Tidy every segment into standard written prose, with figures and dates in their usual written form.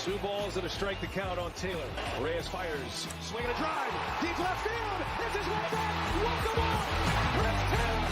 2 balls and a strike to count on Taylor. Reyes fires, swinging a drive, deep left field. This is way back. Walk the ball. Chris Taylor.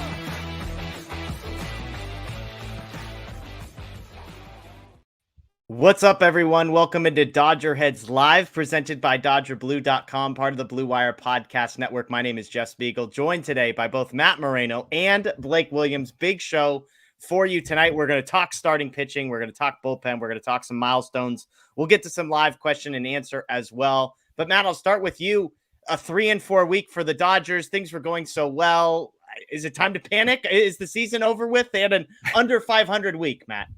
What's up, everyone? Welcome into DodgerHeads Live, presented by DodgerBlue.com, part of the Blue Wire Podcast Network. My name is Jeff Spiegel, joined today by both Matt Moreno and Blake Williams. Big show for you tonight. We're going to talk starting pitching. We're going to talk bullpen. We're going to talk some milestones. We'll get to some live question and answer as well. But Matt, I'll start with you. A 3-4 week for the Dodgers. Things were going so well. Is it time to panic? Is the season over with? They had an under 500 week, Matt.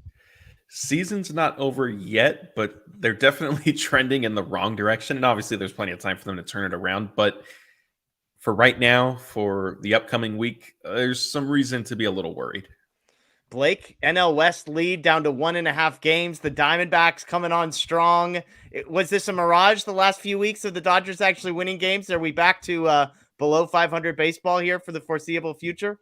Season's not over yet, but they're definitely trending in the wrong direction. And obviously there's plenty of time for them to turn it around. But for right now, for the upcoming week, there's some reason to be a little worried. Blake, NL West lead down to 1.5 games. The Diamondbacks coming on strong. Was this a mirage the last few weeks of the Dodgers actually winning games? Are we back to below 500 baseball here for the foreseeable future?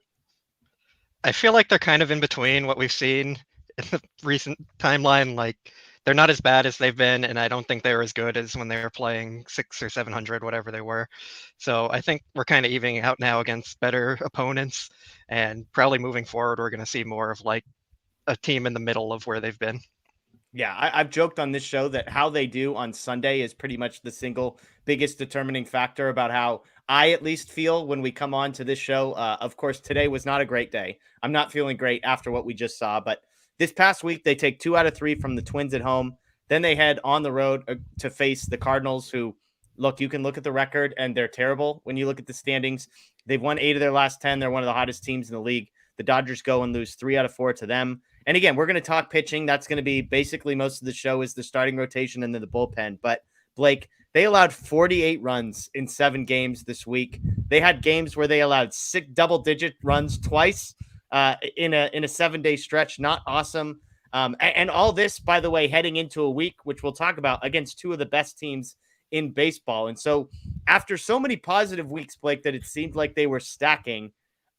I feel like they're kind of in between what we've seen in the recent timeline. Like, they're not as bad as they've been, and I don't think they were as good as when they were playing 600 or 700, whatever they were. So I think we're kind of evening out now against better opponents, and probably moving forward, we're going to see more of like a team in the middle of where they've been. Yeah, I've joked on this show that how they do on Sunday is pretty much the single biggest determining factor about how I at least feel when we come on to this show. Of course, today was not a great day. I'm not feeling great after what we just saw, but this past week, they take 2 out of 3 from the Twins at home. Then they head on the road to face the Cardinals, who, look, you can look at the record, and they're terrible when you look at the standings. They've won 8 of their last 10. They're one of the hottest teams in the league. The Dodgers go and lose 3 out of 4 to them. And again, we're going to talk pitching. That's going to be basically most of the show is the starting rotation and then the bullpen. But, Blake, they allowed 48 runs in 7 games this week. They had games where they allowed 6 double-digit runs twice. In a 7-day stretch. Not awesome. And all this, by the way, heading into a week, which we'll talk about, against 2 of the best teams in baseball. And so after so many positive weeks, Blake, that it seemed like they were stacking,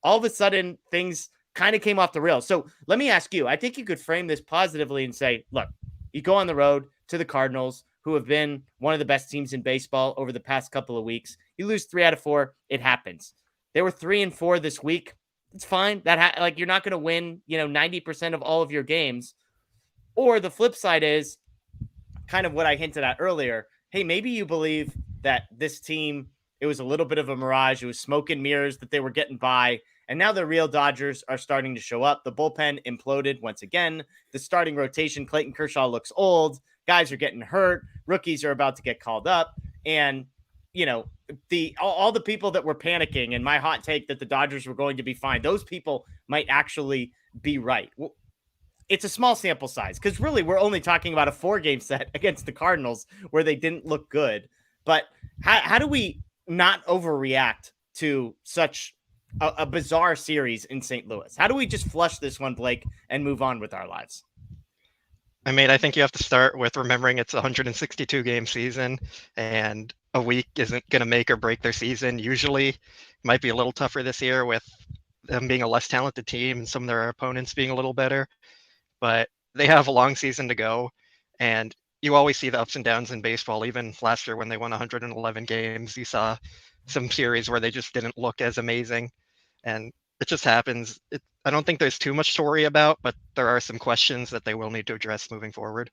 all of a sudden things kind of came off the rails. So let me ask you, I think you could frame this positively and say, look, you go on the road to the Cardinals, who have been one of the best teams in baseball over the past couple of weeks. You lose 3 out of 4. It happens. They were 3-4 this week. It's fine. Like, you're not going to win, 90% of all of your games. Or the flip side is kind of what I hinted at earlier. Hey, maybe you believe that this team, it was a little bit of a mirage. It was smoke and mirrors that they were getting by. And now the real Dodgers are starting to show up. The bullpen imploded once again. The starting rotation, Clayton Kershaw looks old. Guys are getting hurt. Rookies are about to get called up. And all the people that were panicking and my hot take that the Dodgers were going to be fine, those people might actually be right. Well, it's a small sample size because really we're only talking about a 4-game set against the Cardinals where they didn't look good. But how do we not overreact to such a bizarre series in St. Louis? How do we just flush this one, Blake, and move on with our lives? I mean, I think you have to start with remembering it's a 162-game season, and a week isn't going to make or break their season. Usually, it might be a little tougher this year with them being a less talented team and some of their opponents being a little better. But they have a long season to go, and you always see the ups and downs in baseball. Even last year when they won 111 games, you saw some series where they just didn't look as amazing, and it just happens. I don't think there's too much to worry about, but there are some questions that they will need to address moving forward.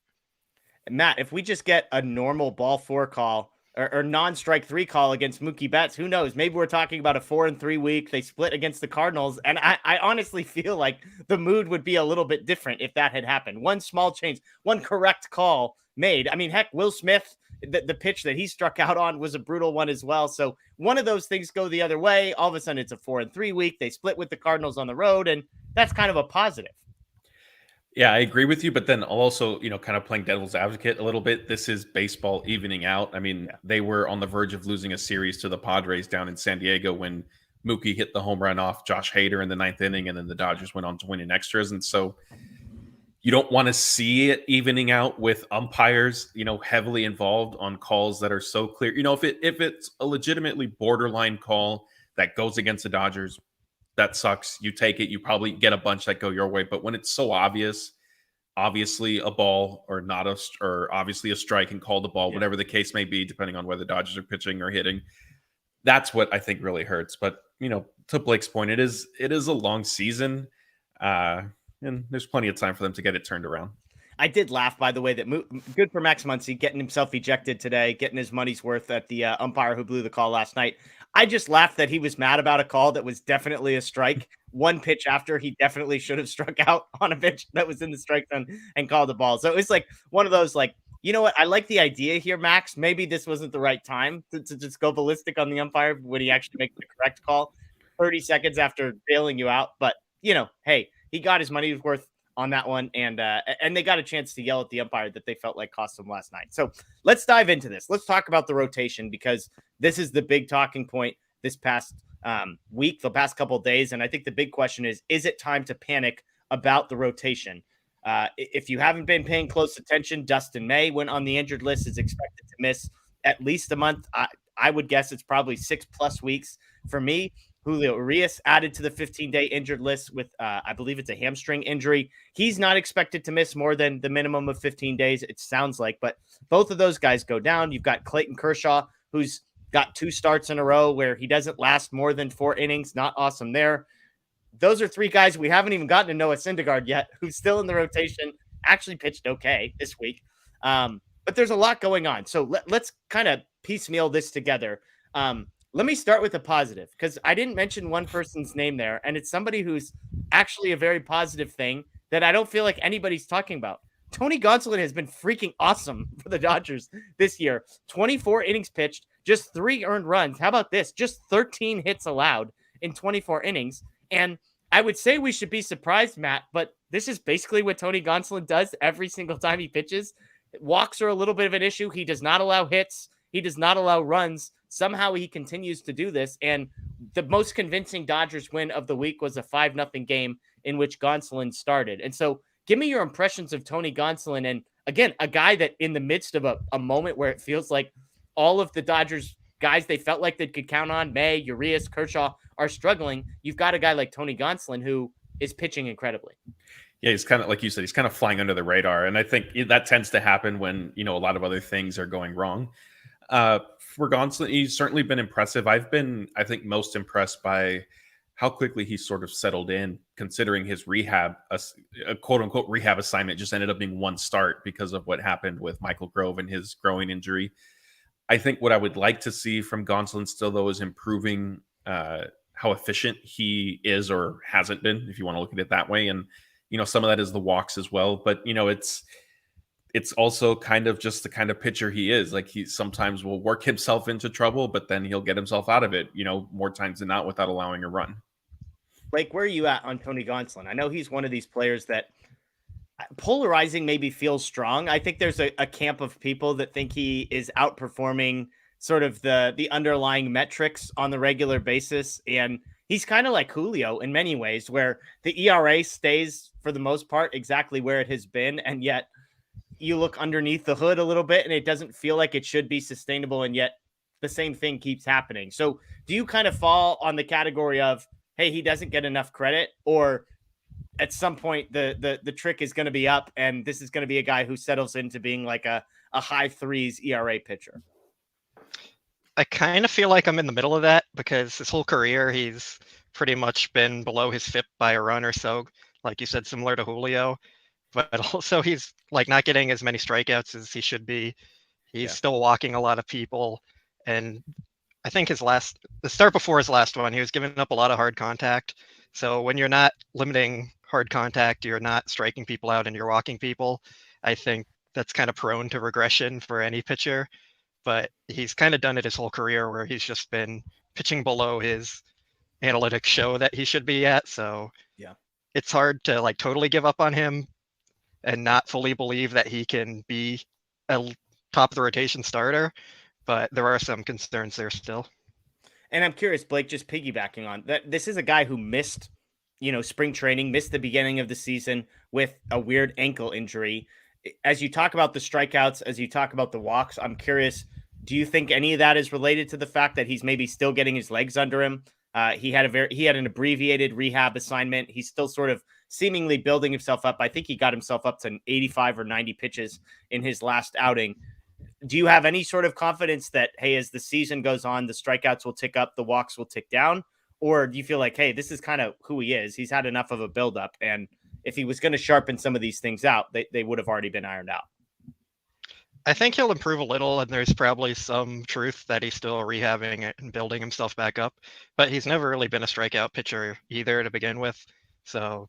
Matt, if we just get a normal ball 4 call or non-strike 3 call against Mookie Betts, who knows? Maybe we're talking about a 4-3 week. They split against the Cardinals. And I honestly feel like the mood would be a little bit different if that had happened. One small change, one correct call made. I mean, heck, Will Smith, the pitch that he struck out on was a brutal one as well. So one of those things go the other way. All of a sudden it's a 4-3 week. They split with the Cardinals on the road, and that's kind of a positive. Yeah, I agree with you. But then also, kind of playing devil's advocate a little bit. This is baseball evening out. I mean, They were on the verge of losing a series to the Padres down in San Diego when Mookie hit the home run off Josh Hader in the 9th inning, and then the Dodgers went on to win in extras. And so you don't want to see it evening out with umpires, heavily involved on calls that are so clear. If it's a legitimately borderline call that goes against the Dodgers, that sucks. You take it. You probably get a bunch that go your way. But when it's so obvious obviously a ball or not or obviously a strike and call the ball, Yeah. whatever the case may be, depending on whether the Dodgers are pitching or hitting. That's what I think really hurts. But, to Blake's point, it is a long season, and there's plenty of time for them to get it turned around. I did laugh, by the way, that good for Max Muncy getting himself ejected today, getting his money's worth at the umpire who blew the call last night. I just laughed that he was mad about a call that was definitely a strike. One pitch after, he definitely should have struck out on a pitch that was in the strike zone and called the ball. So it was like one of those, like, you know what? I like the idea here, Max. Maybe this wasn't the right time to just go ballistic on the umpire when he actually makes the correct call 30 seconds after bailing you out. But, hey, he got his money's worth on that one, and they got a chance to yell at the umpire that they felt like cost them last night. So let's dive into this. Let's talk about the rotation, because this is the big talking point this past week, the past couple of days. And I think the big question is it time to panic about the rotation? If you haven't been paying close attention, Dustin May went on the injured list, is expected to miss at least a month. I would guess it's probably 6+ weeks for me. Julio Urias added to the 15-day injured list with, I believe it's a hamstring injury. He's not expected to miss more than the minimum of 15 days, it sounds like. But both of those guys go down. You've got Clayton Kershaw, who's got 2 starts in a row where he doesn't last more than 4 innings. Not awesome there. Those are 3 guys. We haven't even gotten to Noah Syndergaard yet, who's still in the rotation, actually pitched okay this week. But there's a lot going on. So let's kind of piecemeal this together. Let me start with a positive, because I didn't mention one person's name there, and it's somebody who's actually a very positive thing that I don't feel like anybody's talking about. Tony Gonsolin has been freaking awesome for the Dodgers this year. 24 innings pitched, just 3 earned runs. How about this? Just 13 hits allowed in 24 innings. And I would say we should be surprised, Matt, but this is basically what Tony Gonsolin does every single time he pitches. Walks are a little bit of an issue. He does not allow hits. He does not allow runs. Somehow he continues to do this. And the most convincing Dodgers win of the week was a 5-0 game in which Gonsolin started. And so give me your impressions of Tony Gonsolin. And again, a guy that in the midst of a moment where it feels like all of the Dodgers guys they felt like they could count on, May, Urias, Kershaw, are struggling. You've got a guy like Tony Gonsolin who is pitching incredibly. Yeah, he's kind of, like you said, he's kind of flying under the radar. And I think that tends to happen when, a lot of other things are going wrong. For Gonsolin, he's certainly been impressive. I've been, I think, most impressed by how quickly he sort of settled in, considering his rehab, a quote-unquote rehab assignment just ended up being 1 start because of what happened with Michael Grove and his growing injury. I think what I would like to see from Gonsolin still, though, is improving how efficient he is or hasn't been, if you want to look at it that way. And, some of that is the walks as well. But, it's also kind of just the kind of pitcher he is. Like, he sometimes will work himself into trouble, but then he'll get himself out of it, more times than not without allowing a run. Blake, where are you at on Tony Gonsolin? I know he's one of these players that polarizing maybe feels strong. I think there's a camp of people that think he is outperforming sort of the underlying metrics on the regular basis. And he's kind of like Julio in many ways, where the ERA stays for the most part exactly where it has been. And yet you look underneath the hood a little bit and it doesn't feel like it should be sustainable. And yet the same thing keeps happening. So do you kind of fall on the category of, hey, he doesn't get enough credit, or at some point the trick is going to be up and this is going to be a guy who settles into being like a high 3s ERA pitcher? I kind of feel like I'm in the middle of that, because his whole career he's pretty much been below his FIP by a run or so, like you said, similar to Julio. But also he's like not getting as many strikeouts as he should be. He's still walking a lot of people. And I think the start before his last one, he was giving up a lot of hard contact. So when you're not limiting hard contact, you're not striking people out and you're walking people, I think that's kind of prone to regression for any pitcher. But he's kind of done it his whole career, where he's just been pitching below his analytics show that he should be at. So yeah, it's hard to like totally give up on him and not fully believe that he can be a top of the rotation starter. But there are some concerns there still. And I'm curious, Blake, just piggybacking on that, this is a guy who missed, spring training, missed the beginning of the season with a weird ankle injury. As you talk about the strikeouts, as you talk about the walks, I'm curious, do you think any of that is related to the fact that he's maybe still getting his legs under him He had an abbreviated rehab assignment. He's still sort of seemingly building himself up. I think he got himself up to 85 or 90 pitches in his last outing. Do you have any sort of confidence that, hey, as the season goes on, the strikeouts will tick up, the walks will tick down? Or do you feel like, hey, this is kind of who he is? He's had enough of a buildup, and if he was going to sharpen some of these things out, they would have already been ironed out. I think he'll improve a little, and there's probably some truth that he's still rehabbing and building himself back up. But he's never really been a strikeout pitcher either to begin with. So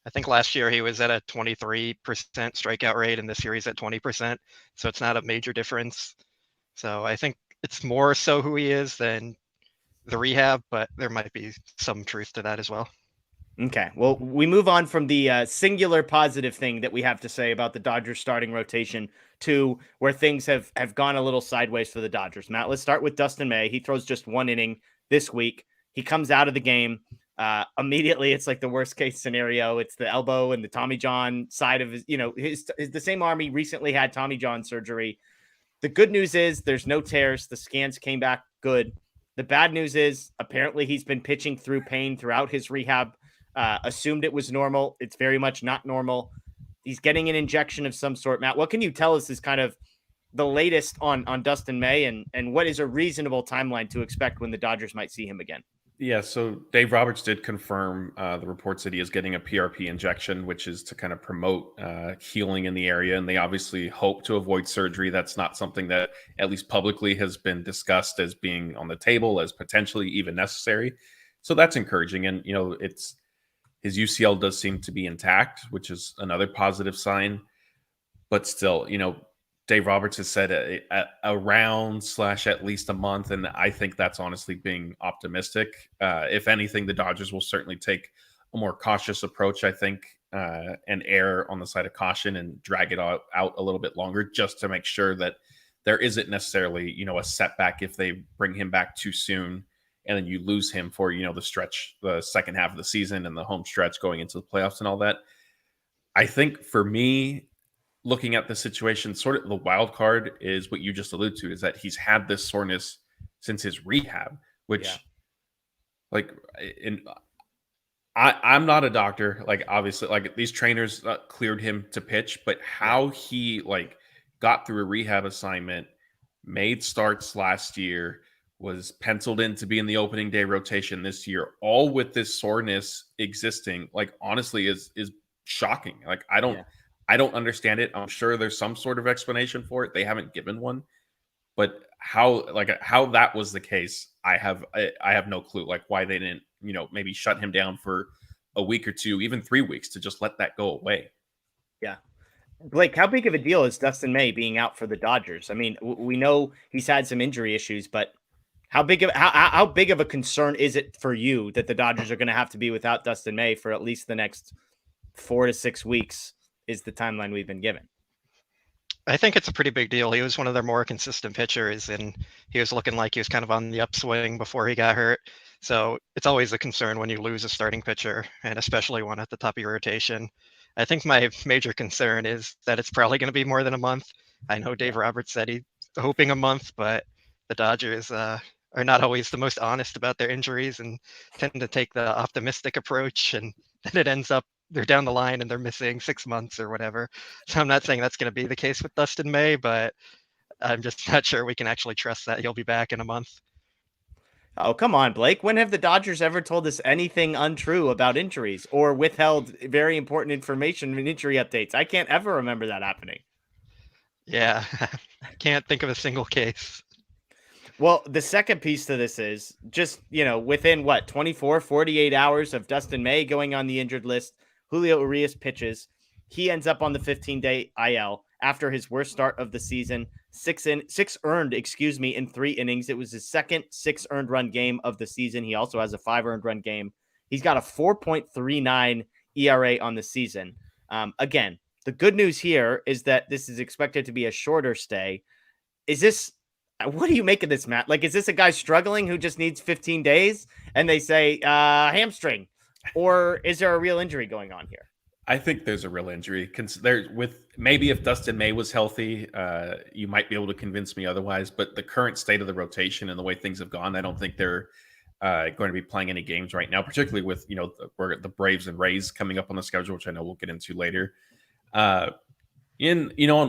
I think last year he was at a 23% strikeout rate, and this year he's at 20%. So it's not a major difference. So I think it's more so who he is than the rehab, but there might be some truth to that as well. Okay, well, we move on from the singular positive thing that we have to say about the Dodgers starting rotation to where things have gone a little sideways for the Dodgers. Matt, let's start with Dustin May. He throws just one inning this week. He comes out of the game. Immediately, it's like the worst case scenario. It's the elbow and the Tommy John side of his, the same arm he recently had Tommy John surgery. The good news is there's no tears. The scans came back good. The bad news is apparently he's been pitching through pain throughout his rehab. Assumed it was normal. It's very much not normal. He's getting an injection of some sort. Matt, what can you tell us is kind of the latest on Dustin May and what is a reasonable timeline to expect when the Dodgers might see him again? Yeah, so Dave Roberts did confirm the reports that he is getting a PRP injection, which is to kind of promote healing in the area. And they obviously hope to avoid surgery. That's not something that at least publicly has been discussed as being on the table, as potentially even necessary. So that's encouraging. And, his UCL does seem to be intact, which is another positive sign. But still, Dave Roberts has said around/at least a month, and I think that's honestly being optimistic. If anything, the Dodgers will certainly take a more cautious approach, I think, and err on the side of caution and drag it out a little bit longer just to make sure that there isn't necessarily, a setback if they bring him back too soon. And then you lose him for, the second half of the season and the home stretch going into the playoffs and all that. I think for me, looking at the situation, sort of the wild card is what you just alluded to, is that he's had this soreness since his rehab, which I'm not a doctor. Like, obviously, like these trainers cleared him to pitch, but how he got through a rehab assignment, made starts last year, was penciled in to be in the opening day rotation this year, all with this soreness existing, honestly is shocking. I don't understand it. I'm sure there's some sort of explanation for it. They haven't given one, but how that was the case, I have no clue. Why they didn't, maybe shut him down for a week or two, even 3 weeks, to just let that go away. Yeah. Blake, how big of a deal is Dustin May being out for the Dodgers? I mean, we know he's had some injury issues, but how big of a concern is it for you that the Dodgers are going to have to be without Dustin May for at least the next 4 to 6 weeks is the timeline we've been given? I think it's a pretty big deal. He was one of their more consistent pitchers, and he was looking like he was kind of on the upswing before he got hurt. So it's always a concern when you lose a starting pitcher, and especially one at the top of your rotation. I think my major concern is that it's probably going to be more than a month. I know Dave Roberts said he's hoping a month, but the Dodgers are not always the most honest about their injuries and tend to take the optimistic approach, and then it ends up they're down the line and they're missing 6 months or whatever. So I'm not saying that's going to be the case with Dustin May, but I'm just not sure we can actually trust that he'll be back in a month. Oh, come on, Blake. When have the Dodgers ever told us anything untrue about injuries or withheld very important information in injury updates? I can't ever remember that happening. Yeah, can't think of a single case. Well, the second piece to this is just, within 24, 48 hours of Dustin May going on the injured list, Julio Urias pitches. He ends up on the 15-day IL after his worst start of the season, six earned in 3 innings. It was his second 6 earned run game of the season. He also has a 5 earned run game. He's got a 4.39 ERA on the season. Again, the good news here is that this is expected to be a shorter stay. What do you make of this, Matt? Is this a guy struggling who just needs 15 days and they say hamstring, or is there a real injury going on here? I think there's a real injury. Maybe if Dustin May was healthy, you might be able to convince me otherwise. But the current state of the rotation and the way things have gone, I don't think they're going to be playing any games right now, particularly with, the Braves and Rays coming up on the schedule, which I know we'll get into later. On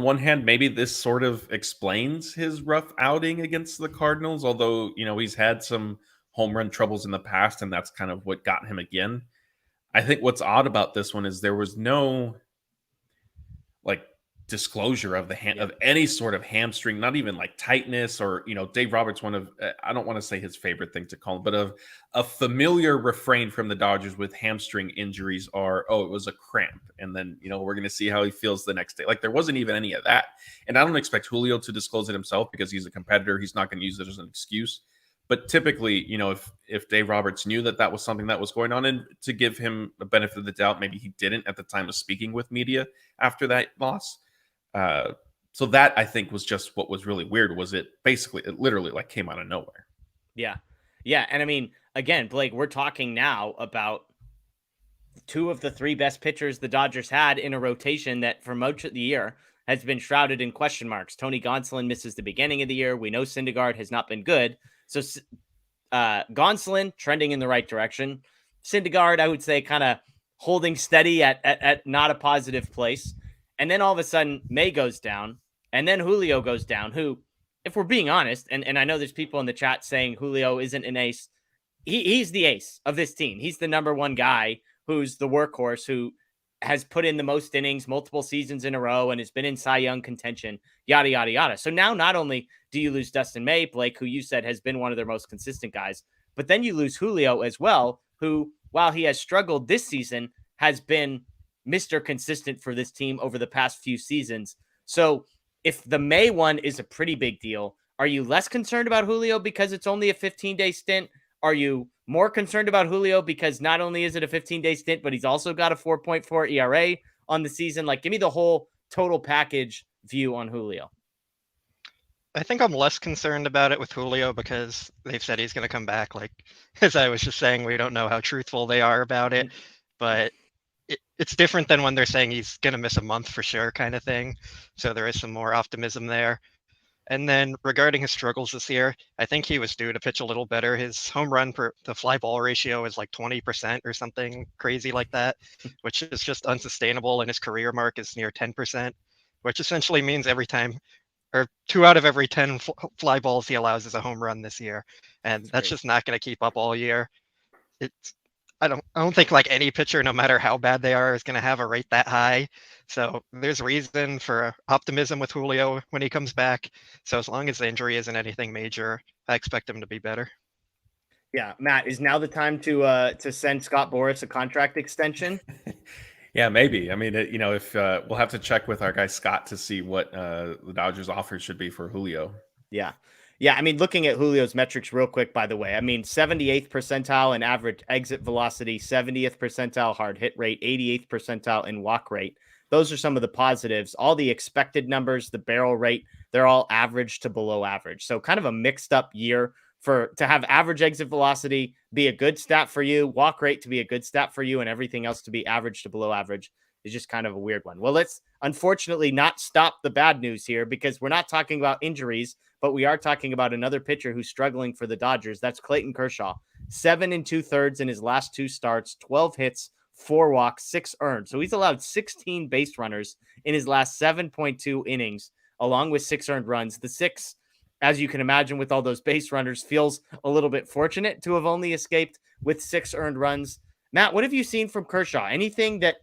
one hand, maybe this sort of explains his rough outing against the Cardinals, although, he's had some home run troubles in the past, and that's kind of what got him again. I think what's odd about this one is there was no disclosure of of any sort of hamstring, not even tightness or, Dave Roberts, one of, I don't want to say his favorite thing to call him, but of a familiar refrain from the Dodgers with hamstring injuries are, it was a cramp. And then, we're going to see how he feels the next day. There wasn't even any of that. And I don't expect Julio to disclose it himself because he's a competitor. He's not going to use it as an excuse. But typically, if Dave Roberts knew that was something that was going on, and to give him the benefit of the doubt, maybe he didn't at the time of speaking with media after that loss. So that, I think, was just what was really weird. Was it literally came out of nowhere. Yeah. Yeah. And I mean, again, Blake, we're talking now about two of the three best pitchers the Dodgers had in a rotation that for most of the year has been shrouded in question marks. Tony Gonsolin misses the beginning of the year. We know Syndergaard has not been good. So Gonsolin trending in the right direction. Syndergaard, I would say, kind of holding steady at not a positive place. And then all of a sudden, May goes down, and then Julio goes down, who, if we're being honest, and I know there's people in the chat saying Julio isn't an ace. He's the ace of this team. He's the number one guy who's the workhorse, who has put in the most innings multiple seasons in a row and has been in Cy Young contention, yada, yada, yada. So now not only do you lose Dustin May, Blake, who you said has been one of their most consistent guys, but then you lose Julio as well, who, while he has struggled this season, has been Mr. Consistent for this team over the past few seasons. So if the May one is a pretty big deal, are you less concerned about Julio because it's only a 15-day stint? Are you more concerned about Julio because not only is it a 15-day stint, but he's also got a 4.4 ERA on the season? Give me the whole total package view on Julio. I think I'm less concerned about it with Julio because they've said he's going to come back. As I was just saying, we don't know how truthful they are about it, but it's different than when they're saying he's going to miss a month for sure kind of thing. So there is some more optimism there. And then regarding his struggles this year, I think he was due to pitch a little better. His home run per the fly ball ratio is 20% or something crazy like that, which is just unsustainable. And his career mark is near 10%, which essentially means every time, or 2 out of every 10 fly balls he allows is a home run this year. And that's just not going to keep up all year. I don't think any pitcher, no matter how bad they are, is going to have a rate that high. So there's reason for optimism with Julio when he comes back. So as long as the injury isn't anything major, I expect him to be better. Yeah, Matt, is now the time to send Scott Boras a contract extension? Yeah, maybe. I mean, if we'll have to check with our guy Scott to see what the Dodgers' offer should be for Julio. Yeah. Yeah, I mean, looking at Julio's metrics real quick, by the way, I mean, 78th percentile in average exit velocity, 70th percentile hard hit rate, 88th percentile in walk rate. Those are some of the positives. All the expected numbers, the barrel rate, they're all average to below average. So kind of a mixed up year to have average exit velocity be a good stat for you, walk rate to be a good stat for you, and everything else to be average to below average is just kind of a weird one. Well, let's unfortunately not stop the bad news here because we're not talking about injuries, but we are talking about another pitcher who's struggling for the Dodgers. That's Clayton Kershaw. 7 2/3 in his last 2 starts, 12 hits, 4 walks, 6 earned. So he's allowed 16 base runners in his last 7.2 innings, along with 6 earned runs. The 6, as you can imagine, with all those base runners, feels a little bit fortunate to have only escaped with 6 earned runs. Matt, what have you seen from Kershaw? Anything that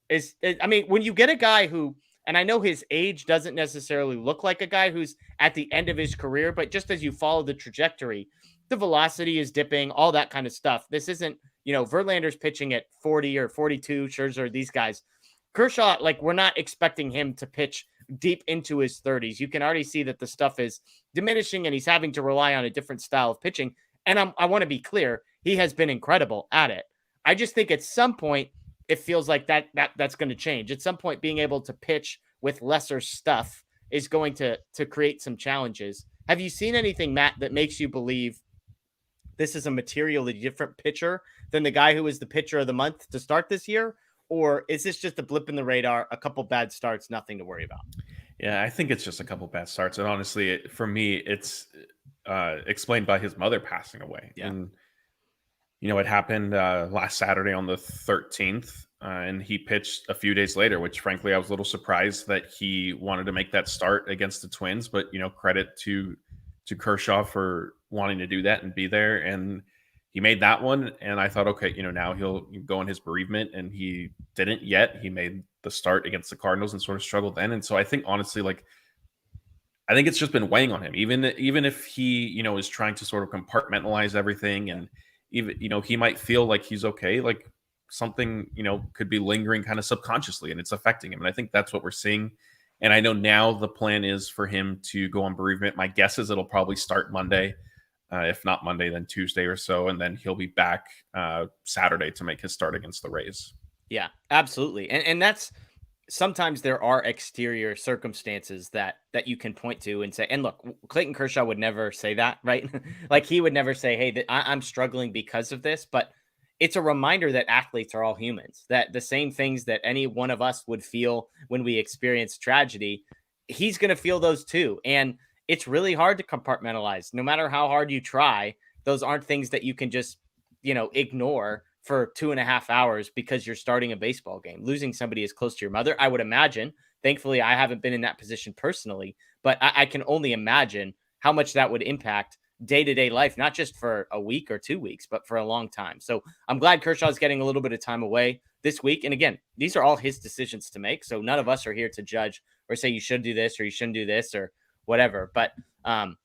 is, I mean, when you get a guy who, and I know his age doesn't necessarily look like a guy who's at the end of his career, but just as you follow the trajectory, the velocity is dipping, all that kind of stuff. This isn't, Verlander's pitching at 40 or 42, Scherzer, these guys. Kershaw, we're not expecting him to pitch deep into his 30s. You can already see that the stuff is diminishing and he's having to rely on a different style of pitching. And I want to be clear, he has been incredible at it. I just think at some point, it feels like that's going to change. At some point, being able to pitch with lesser stuff is going to create some challenges. Have you seen anything, Matt, that makes you believe this is a materially different pitcher than the guy who was the pitcher of the month to start this year? Or is this just a blip in the radar, a couple bad starts, nothing to worry about? Yeah, I think it's just a couple bad starts. And honestly, for me, explained by his mother passing away. Yeah. And, it happened last Saturday on the 13th, and he pitched a few days later, which frankly, I was a little surprised that he wanted to make that start against the Twins, but, credit to Kershaw for wanting to do that and be there. And he made that one. And I thought, okay, now he'll go in his bereavement, and he didn't yet. He made the start against the Cardinals and sort of struggled then. And so I think honestly, I think it's just been weighing on him, even if he, is trying to sort of compartmentalize everything, and even, he might feel like he's okay, like something, could be lingering kind of subconsciously, and it's affecting him. And I think that's what we're seeing. And I know now the plan is for him to go on bereavement. My guess is it'll probably start Monday, if not Monday, then Tuesday or so, and then he'll be back Saturday to make his start against the Rays. Yeah, absolutely. And that's, sometimes there are exterior circumstances that you can point to and say, and look, Clayton Kershaw would never say that, right? Like he would never say, hey, I'm struggling because of this, but it's a reminder that athletes are all humans, that the same things that any one of us would feel when we experience tragedy, he's going to feel those too. And it's really hard to compartmentalize. No matter how hard you try, those aren't things that you can just, ignore for 2.5 hours because you're starting a baseball game. Losing somebody as close to your mother, I would imagine. Thankfully, I haven't been in that position personally, but I can only imagine how much that would impact day-to-day life, not just for a week or 2 weeks, but for a long time. So I'm glad Kershaw's getting a little bit of time away this week. And again, these are all his decisions to make. So none of us are here to judge or say you should do this or you shouldn't do this or whatever. But I'm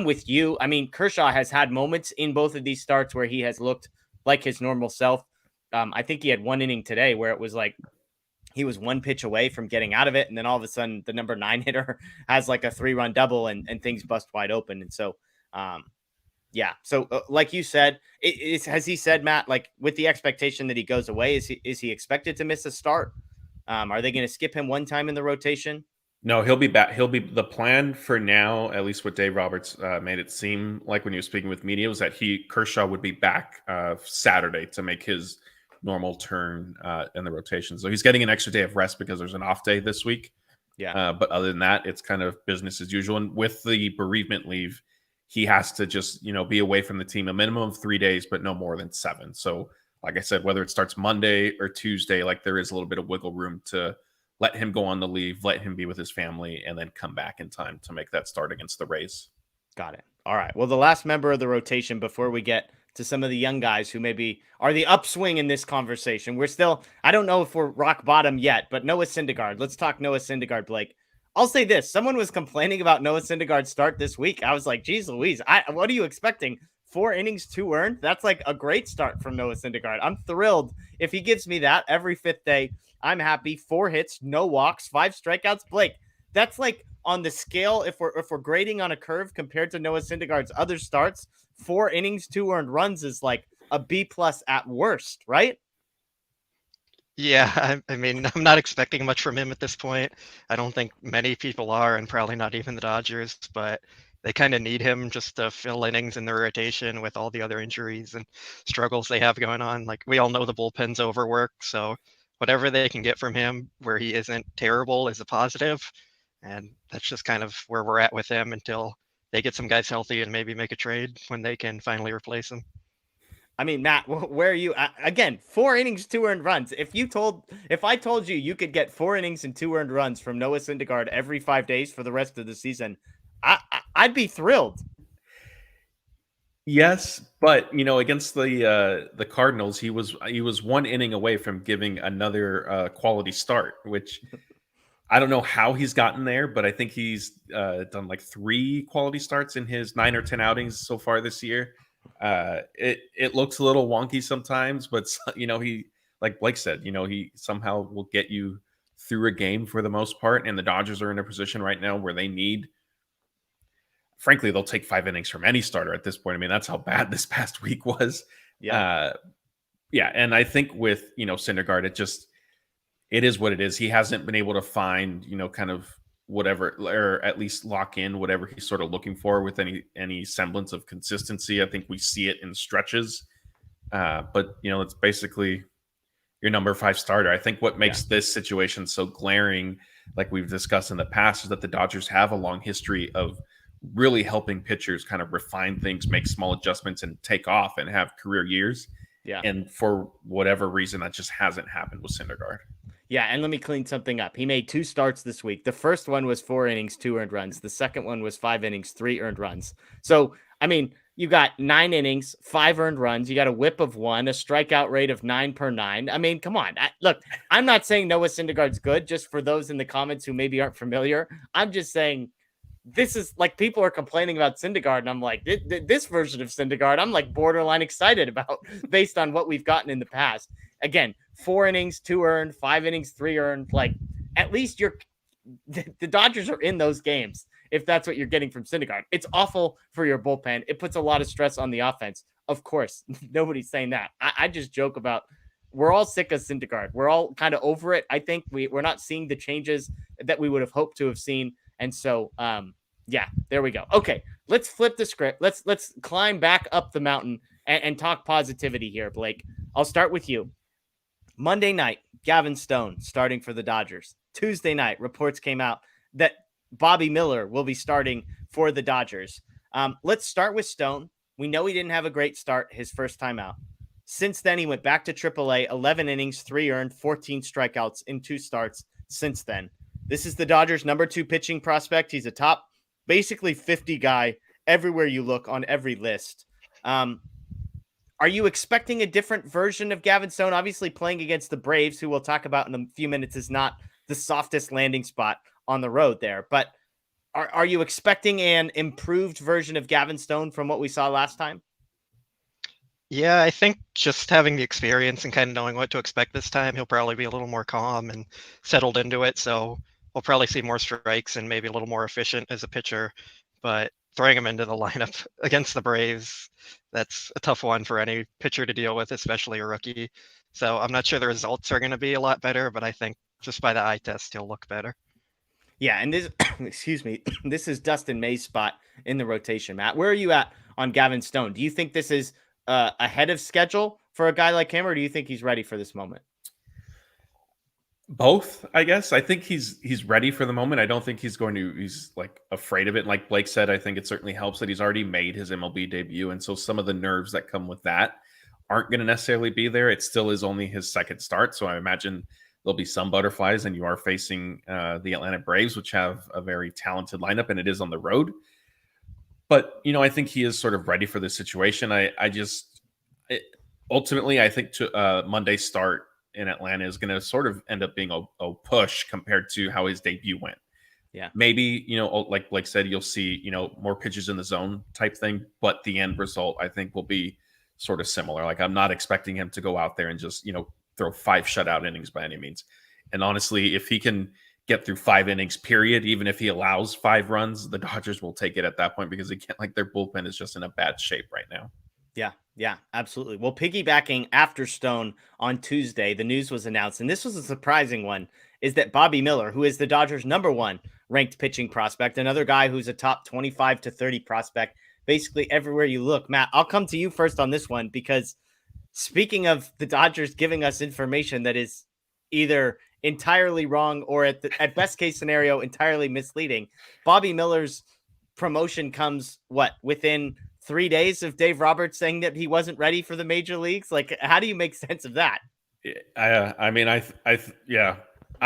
with you. I mean, Kershaw has had moments in both of these starts where he has looked like his normal self. I think he had one inning today where it was like he was one pitch away from getting out of it. And then all of a sudden the number 9 hitter has like a 3-run double and things bust wide open. And so, yeah. So like you said, has he said, Matt, like with the expectation that he goes away, is he expected to miss a start? Are they going to skip him one time in the rotation? No, he'll be back. He'll be, the plan for now, at least what Dave Roberts made it seem like when he was speaking with media, was that Kershaw would be back Saturday to make his normal turn in the rotation. So he's getting an extra day of rest because there's an off day this week. Yeah. But other than that, it's kind of business as usual. And with the bereavement leave, he has to just, be away from the team a minimum of 3 days, but no more than 7. So like I said, whether it starts Monday or Tuesday, like there is a little bit of wiggle room to let him go on the leave, let him be with his family, and then come back in time to make that start against the Rays. Got it. All right. Well, the last member of the rotation before we get to some of the young guys who maybe are the upswing in this conversation. We're still, I don't know if we're rock bottom yet, but Noah Syndergaard. Let's talk Noah Syndergaard, Blake. I'll say this. Someone was complaining about Noah Syndergaard's start this week. I was like, geez Louise, what are you expecting? 4 innings, 2 earned? That's like a great start from Noah Syndergaard. I'm thrilled if he gives me that every 5th day. I'm happy. 4 hits, no walks, 5 strikeouts. Blake, that's like on the scale. If we're grading on a curve compared to Noah Syndergaard's other starts, 4 innings, 2 earned runs is like a B+ at worst, right? Yeah, I mean, I'm not expecting much from him at this point. I don't think many people are, and probably not even the Dodgers, but they kind of need him just to fill innings in the rotation with all the other injuries and struggles they have going on. Like, we all know the bullpen's overworked, so whatever they can get from him where he isn't terrible is a positive. And that's just kind of where we're at with him until they get some guys healthy and maybe make a trade when they can finally replace him. I mean, Matt, where are you? Again, 4 innings, 2 earned runs. If I told you could get 4 innings and 2 earned runs from Noah Syndergaard every 5 days for the rest of the season, I'd be thrilled. Yes, but against the Cardinals, he was 1 inning away from giving another quality start, which I don't know how he's gotten there, but I think he's done like 3 quality starts in his 9 or 10 outings so far this year. It looks a little wonky sometimes, but he, like Blake said, he somehow will get you through a game for the most part. And the Dodgers are in a position right now where they need. Frankly, they'll take 5 innings from any starter at this point. I mean, that's how bad this past week was. Yeah. And I think with, Syndergaard, it is what it is. He hasn't been able to find, kind of whatever, or at least lock in whatever he's sort of looking for with any semblance of consistency. I think we see it in stretches. But, it's basically your number 5 starter. I think what makes this situation so glaring, like we've discussed in the past, is that the Dodgers have a long history of really helping pitchers kind of refine things, make small adjustments, and take off and have career years. Yeah. And for whatever reason, that just hasn't happened with Syndergaard. Yeah, and let me clean something up. He made 2 starts this week. The first one was 4 innings, 2 earned runs. The second one was 5 innings, 3 earned runs. So, I mean, you got 9 innings, 5 earned runs. You got a whip of 1, a strikeout rate of 9 per 9. I mean, come on. Look, I'm not saying Noah Syndergaard's good, just for those in the comments who maybe aren't familiar. I'm just saying this is like people are complaining about Syndergaard, and I'm like, this version of Syndergaard, I'm like borderline excited about based on what we've gotten in the past. Again, 4 innings, 2 earned, 5 innings, 3 earned. Like, at least the Dodgers are in those games if that's what you're getting from Syndergaard. It's awful for your bullpen. It puts a lot of stress on the offense. Of course, nobody's saying that. I just joke about we're all sick of Syndergaard. We're all kind of over it. I think we're not seeing the changes that we would have hoped to have seen. And so, yeah, there we go. Okay, let's flip the script. Let's climb back up the mountain and talk positivity here, Blake. I'll start with you. Monday night, Gavin Stone starting for the Dodgers. Tuesday night, reports came out that Bobby Miller will be starting for the Dodgers. Let's start with Stone. We know he didn't have a great start his first time out. Since then, he went back to AAA, 11 innings, 3 earned, 14 strikeouts in 2 starts since then. This is the Dodgers' number 2 pitching prospect. He's a top, basically 50 guy everywhere you look on every list. Are you expecting a different version of Gavin Stone? Obviously, playing against the Braves, who we'll talk about in a few minutes, is not the softest landing spot on the road there. But are you expecting an improved version of Gavin Stone from what we saw last time? Yeah, I think just having the experience and kind of knowing what to expect this time, he'll probably be a little more calm and settled into it. So we'll probably see more strikes and maybe a little more efficient as a pitcher. But throwing him into the lineup against the Braves, that's a tough one for any pitcher to deal with, especially a rookie. So I'm not sure the results are going to be a lot better, but I think just by the eye test, he'll look better. Yeah, and this, excuse me, this is Dustin May's spot in the rotation, Matt. Where are you at on Gavin Stone? Do you think this is ahead of schedule for a guy like him, or do you think he's ready for this moment? Both, I guess. I think he's ready for the moment. I don't think he's like afraid of it. Like Blake said, I think it certainly helps that he's already made his MLB debut. And so some of the nerves that come with that aren't going to necessarily be there. It still is only his second start. So I imagine there'll be some butterflies, and you are facing the Atlanta Braves, which have a very talented lineup, and it is on the road. But, I think he is sort of ready for this situation. Ultimately, I think Monday's start in Atlanta is going to sort of end up being a push compared to how his debut went. Yeah. Maybe, like Blake said, you'll see, more pitches in the zone type thing, but the end result, I think, will be sort of similar. Like, I'm not expecting him to go out there and just, throw 5 shutout innings by any means. And honestly, if he can get through 5 innings, period, even if he allows 5 runs, the Dodgers will take it at that point, because their bullpen is just in a bad shape right now. Yeah, absolutely. Well, piggybacking after Stone on Tuesday, the news was announced, and this was a surprising one, is that Bobby Miller, who is the Dodgers' number 1 ranked pitching prospect, another guy who's a top 25 to 30 prospect, basically everywhere you look. Matt, I'll come to you first on this one, because speaking of the Dodgers giving us information that is either entirely wrong or at best case scenario, entirely misleading, Bobby Miller's promotion comes within 3 days of Dave Roberts saying that he wasn't ready for the major leagues. Like, how do you make sense of that? I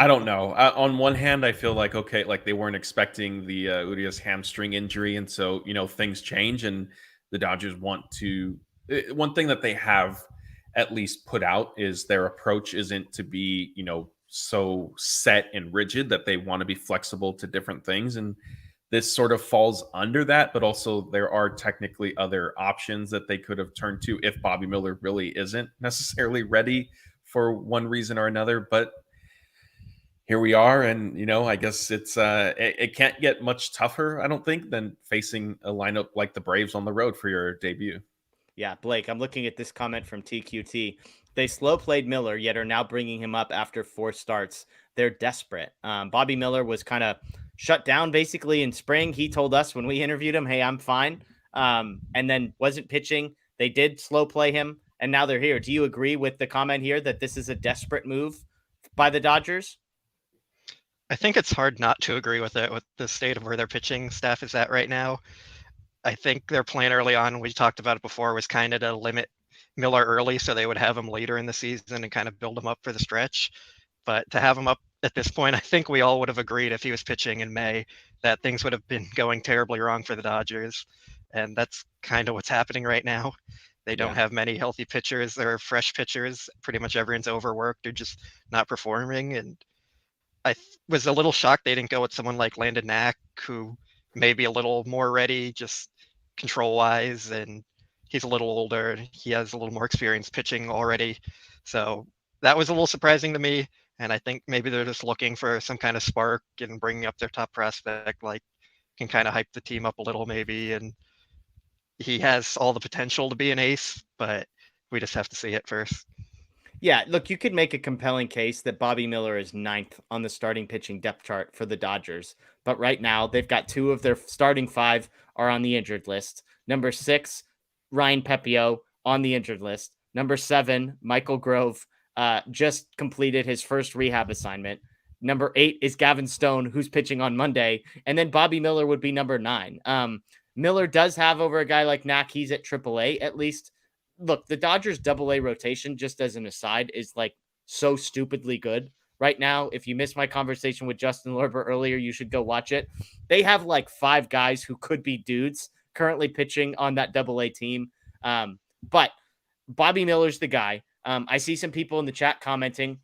don't know. On one hand, I feel like, okay, like they weren't expecting the Urias hamstring injury. And so, things change, and the Dodgers want to, one thing that they have at least put out is their approach isn't to be, so set and rigid, that they want to be flexible to different things. And this sort of falls under that, but also there are technically other options that they could have turned to if Bobby Miller really isn't necessarily ready for one reason or another. But here we are, and I guess it's it can't get much tougher, I don't think, than facing a lineup like the Braves on the road for your debut. Yeah, Blake, I'm looking at this comment from TQT. They slow played Miller, yet are now bringing him up after 4 starts. They're desperate. Bobby Miller was kind of shut down basically in spring. He told us when we interviewed him, hey, I'm fine. And then wasn't pitching. They did slow play him, and now they're here. Do you agree with the comment here that this is a desperate move by the Dodgers? I think it's hard not to agree with it with the state of where their pitching staff is at right now. I think their plan early on, we talked about it before, was kind of to limit Miller early so they would have him later in the season and kind of build him up for the stretch. But to have him up at this point, I think we all would have agreed if he was pitching in May that things would have been going terribly wrong for the Dodgers. And that's kind of what's happening right now. They don't have many healthy pitchers. They're fresh pitchers. Pretty much everyone's overworked. They're just not performing. And I was a little shocked they didn't go with someone like Landon Knack, who may be a little more ready, just control-wise, and he's a little older. He has a little more experience pitching already. So that was a little surprising to me. And I think maybe they're just looking for some kind of spark and bringing up their top prospect, like can kind of hype the team up a little maybe. And he has all the potential to be an ace, but we just have to see it first. Yeah, look, you could make a compelling case that Bobby Miller is 9th on the starting pitching depth chart for the Dodgers. But right now, they've got 2 of their starting 5 are on the injured list. Number 6, Ryan Pepio on the injured list. Number 7, Michael Grove just completed his first rehab assignment. Number 8 is Gavin Stone, who's pitching on Monday. And then Bobby Miller would be number 9. Miller does have over a guy like Knack. He's at AAA at least. Look, the Dodgers AA rotation, just as an aside, is like so stupidly good right now. If you missed my conversation with Justin Lorber earlier, you should go watch it. They have like 5 guys who could be dudes currently pitching on that AA team. But Bobby Miller's the guy. I see some people in the chat commenting.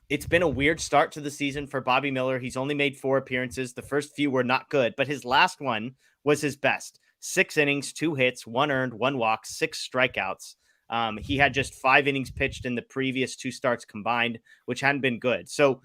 It's been a weird start to the season for Bobby Miller. He's only made 4 appearances. The first few were not good, but his last one was his best. 6 innings, 2 hits, 1 earned, 1 walk, 6 strikeouts. He had just 5 innings pitched in the previous 2 starts combined, which hadn't been good. So,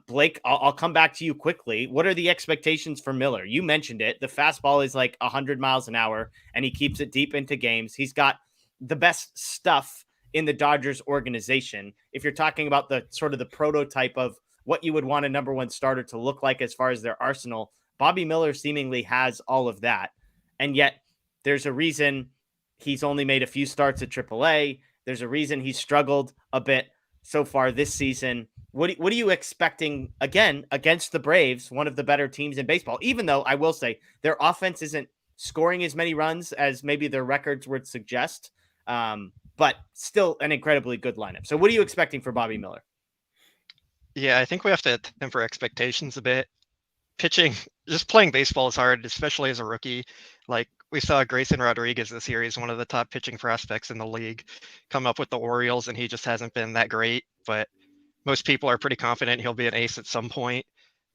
Blake, I'll come back to you quickly. What are the expectations for Miller? You mentioned it. The fastball is like 100 miles an hour, and he keeps it deep into games. He's got the best stuff in the Dodgers organization. If you're talking about the sort of the prototype of what you would want a number 1 starter to look like as far as their arsenal, Bobby Miller seemingly has all of that. And yet there's a reason he's only made a few starts at AAA. There's a reason he's struggled a bit so far this season. What are you expecting, again, against the Braves, one of the better teams in baseball, even though I will say their offense isn't scoring as many runs as maybe their records would suggest, but still an incredibly good lineup. So what are you expecting for Bobby Miller? Yeah, I think we have to temper expectations a bit. Pitching, just playing baseball is hard, especially as a rookie. Like we saw Grayson Rodriguez this year. He's one of the top pitching prospects in the league, come up with the Orioles, and he just hasn't been that great. But most people are pretty confident he'll be an ace at some point.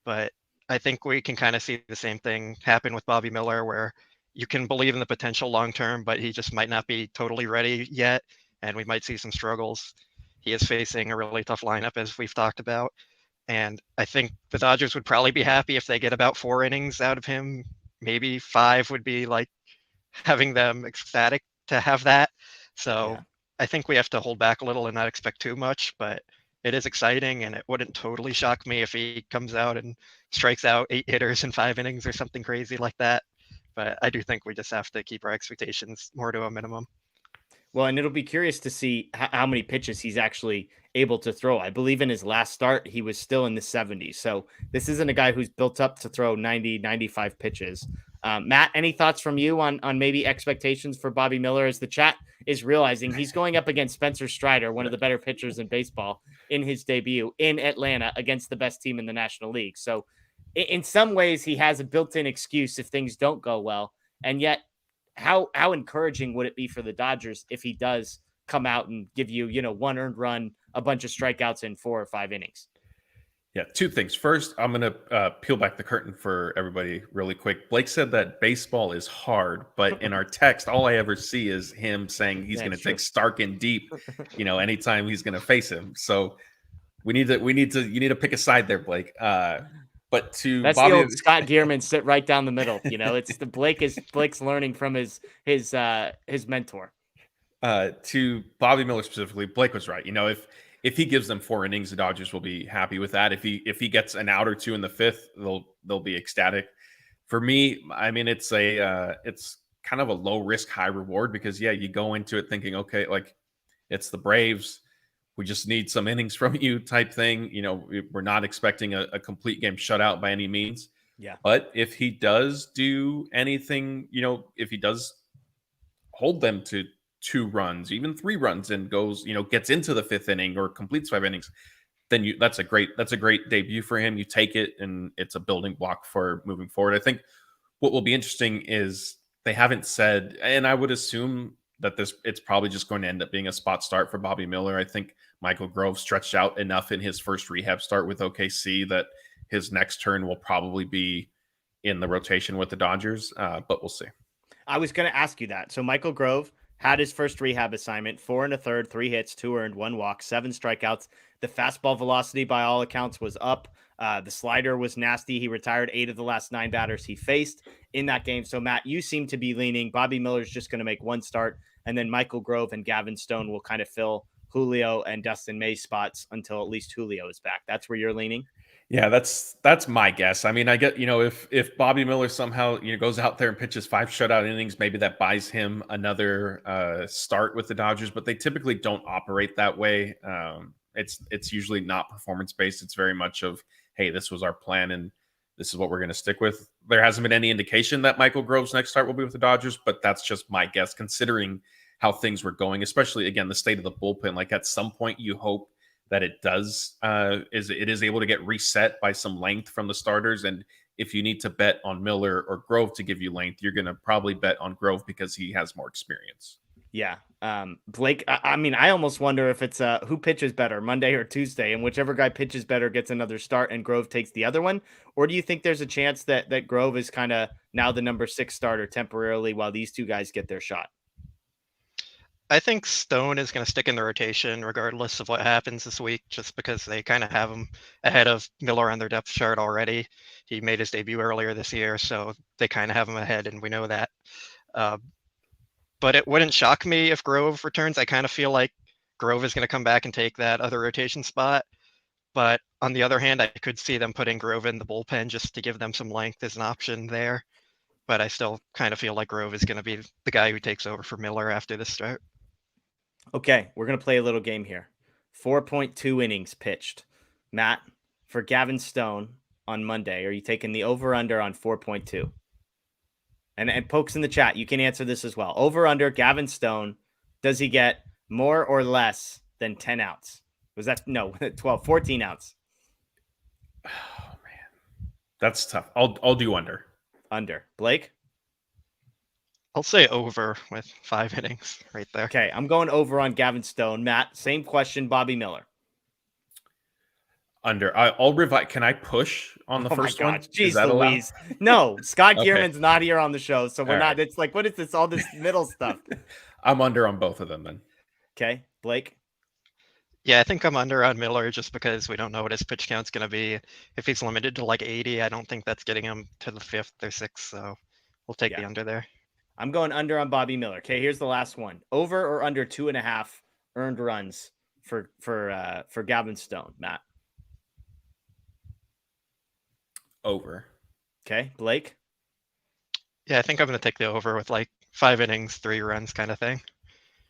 But I think we can kind of see the same thing happen with Bobby Miller, where you can believe in the potential long term, but he just might not be totally ready yet, and we might see some struggles. He is facing a really tough lineup, as we've talked about. And I think the Dodgers would probably be happy if they get about 4 innings out of him. Maybe 5 would be like having them ecstatic to have that. So yeah. I think we have to hold back a little and not expect too much, but it is exciting, and it wouldn't totally shock me if he comes out and strikes out 8 hitters in 5 innings or something crazy like that. But I do think we just have to keep our expectations more to a minimum. Well, and it'll be curious to see how many pitches he's actually able to throw. I believe in his last start, he was still in the 70s. So this isn't a guy who's built up to throw 90, 95 pitches. Matt, any thoughts from you on maybe expectations for Bobby Miller, as the chat is realizing he's going up against Spencer Strider, one of the better pitchers in baseball, in his debut in Atlanta against the best team in the National League. So in some ways, he has a built-in excuse if things don't go well. And yet, how encouraging would it be for the Dodgers if he does come out and give you, 1 earned run, a bunch of strikeouts in 4 or 5 innings? Yeah, 2 things. First, I'm going to peel back the curtain for everybody really quick. Blake said that baseball is hard, but in our text, all I ever see is him saying he's going to take Starkin deep, anytime he's going to face him. So you need to pick a side there, Blake. But to that's Bobby, the old Scott Gearman sit right down the middle. It's the Blake's learning from his mentor. To Bobby Miller specifically, Blake was right. If he gives them 4 innings, the Dodgers will be happy with that. If he gets an out or 2 in the 5th, they'll be ecstatic. For me, I mean, it's kind of a low risk, high reward, because you go into it thinking, okay, like it's the Braves. we just need some innings from you type thing. We're not expecting a complete game shutout by any means. Yeah. But if he does do anything, if he does hold them to 2 runs, even 3 runs, and goes, gets into the 5th inning or completes 5 innings, then that's a great debut for him. You take it, and it's a building block for moving forward. I think what will be interesting is they haven't said, and I would assume that it's probably just going to end up being a spot start for Bobby Miller. I think Michael Grove stretched out enough in his first rehab start with OKC that his next turn will probably be in the rotation with the Dodgers, but we'll see. I was going to ask you that. So Michael Grove had his first rehab assignment, 4 1/3, 3 hits, 2 earned, 1 walk, 7 strikeouts. The fastball velocity, by all accounts, was up. The slider was nasty. He retired 8 of the last 9 batters he faced in that game. So, Matt, you seem to be leaning Bobby Miller's just going to make 1 start, and then Michael Grove and Gavin Stone will kind of fill Julio and Dustin May's spots until at least Julio is back. That's where you're leaning? Yeah, that's my guess. I mean, I get, if Bobby Miller somehow, goes out there and pitches 5 shutout innings, maybe that buys him another start with the Dodgers, but they typically don't operate that way. It's usually not performance based. It's very much of, hey, this was our plan and this is what we're going to stick with. There hasn't been any indication that Michael Grove's next start will be with the Dodgers, but that's just my guess considering how things were going, especially again, the state of the bullpen. Like at some point you hope that it does, it is able to get reset by some length from the starters. And if you need to bet on Miller or Grove to give you length, you're going to probably bet on Grove because he has more experience. Yeah. Blake, I mean, I almost wonder if it's who pitches better, Monday or Tuesday, and whichever guy pitches better gets another start and Grove takes the other one. Or do you think there's a chance that Grove is kind of now the number 6 starter temporarily while these 2 guys get their shot? I think Stone is going to stick in the rotation regardless of what happens this week, just because they kind of have him ahead of Miller on their depth chart already. He made his debut earlier this year, so they kind of have him ahead, and we know that. But it wouldn't shock me if Grove returns. I kind of feel like Grove is going to come back and take that other rotation spot. But on the other hand, I could see them putting Grove in the bullpen just to give them some length as an option there. But I still kind of feel like Grove is going to be the guy who takes over for Miller after this start. Okay, we're going to play a little game here. 4.2 innings pitched. Matt, for Gavin Stone on Monday, are you taking the over-under on 4.2? And pokes in the chat, you can answer this as well. Over-under, Gavin Stone, does he get more or less than 10 outs? Was that, no, 14 outs. Oh, man. That's tough. I'll do under. Under. Blake? I'll say over with 5 innings right there. Okay, I'm going over on Gavin Stone. Matt, same question, Bobby Miller. Under. I'll revise. Can I push on the first one? Jeez Louise. No, Scott Okay. Gearman's not here on the show, so we're not. Right. It's like, what is this? All this middle stuff. I'm under on both of them then. Okay, Blake? Yeah, I think I'm under on Miller just because we don't know what his pitch count's going to be. If he's limited to like 80, I don't think that's getting him to the 5th or 6th, so we'll take the under there. I'm going under on Bobby Miller. Okay, here's the last one. Over or under 2.5 earned runs for Gavin Stone, Matt? Over. Okay, Blake? Yeah, I think I'm going to take the over with like 5 innings, 3 runs kind of thing.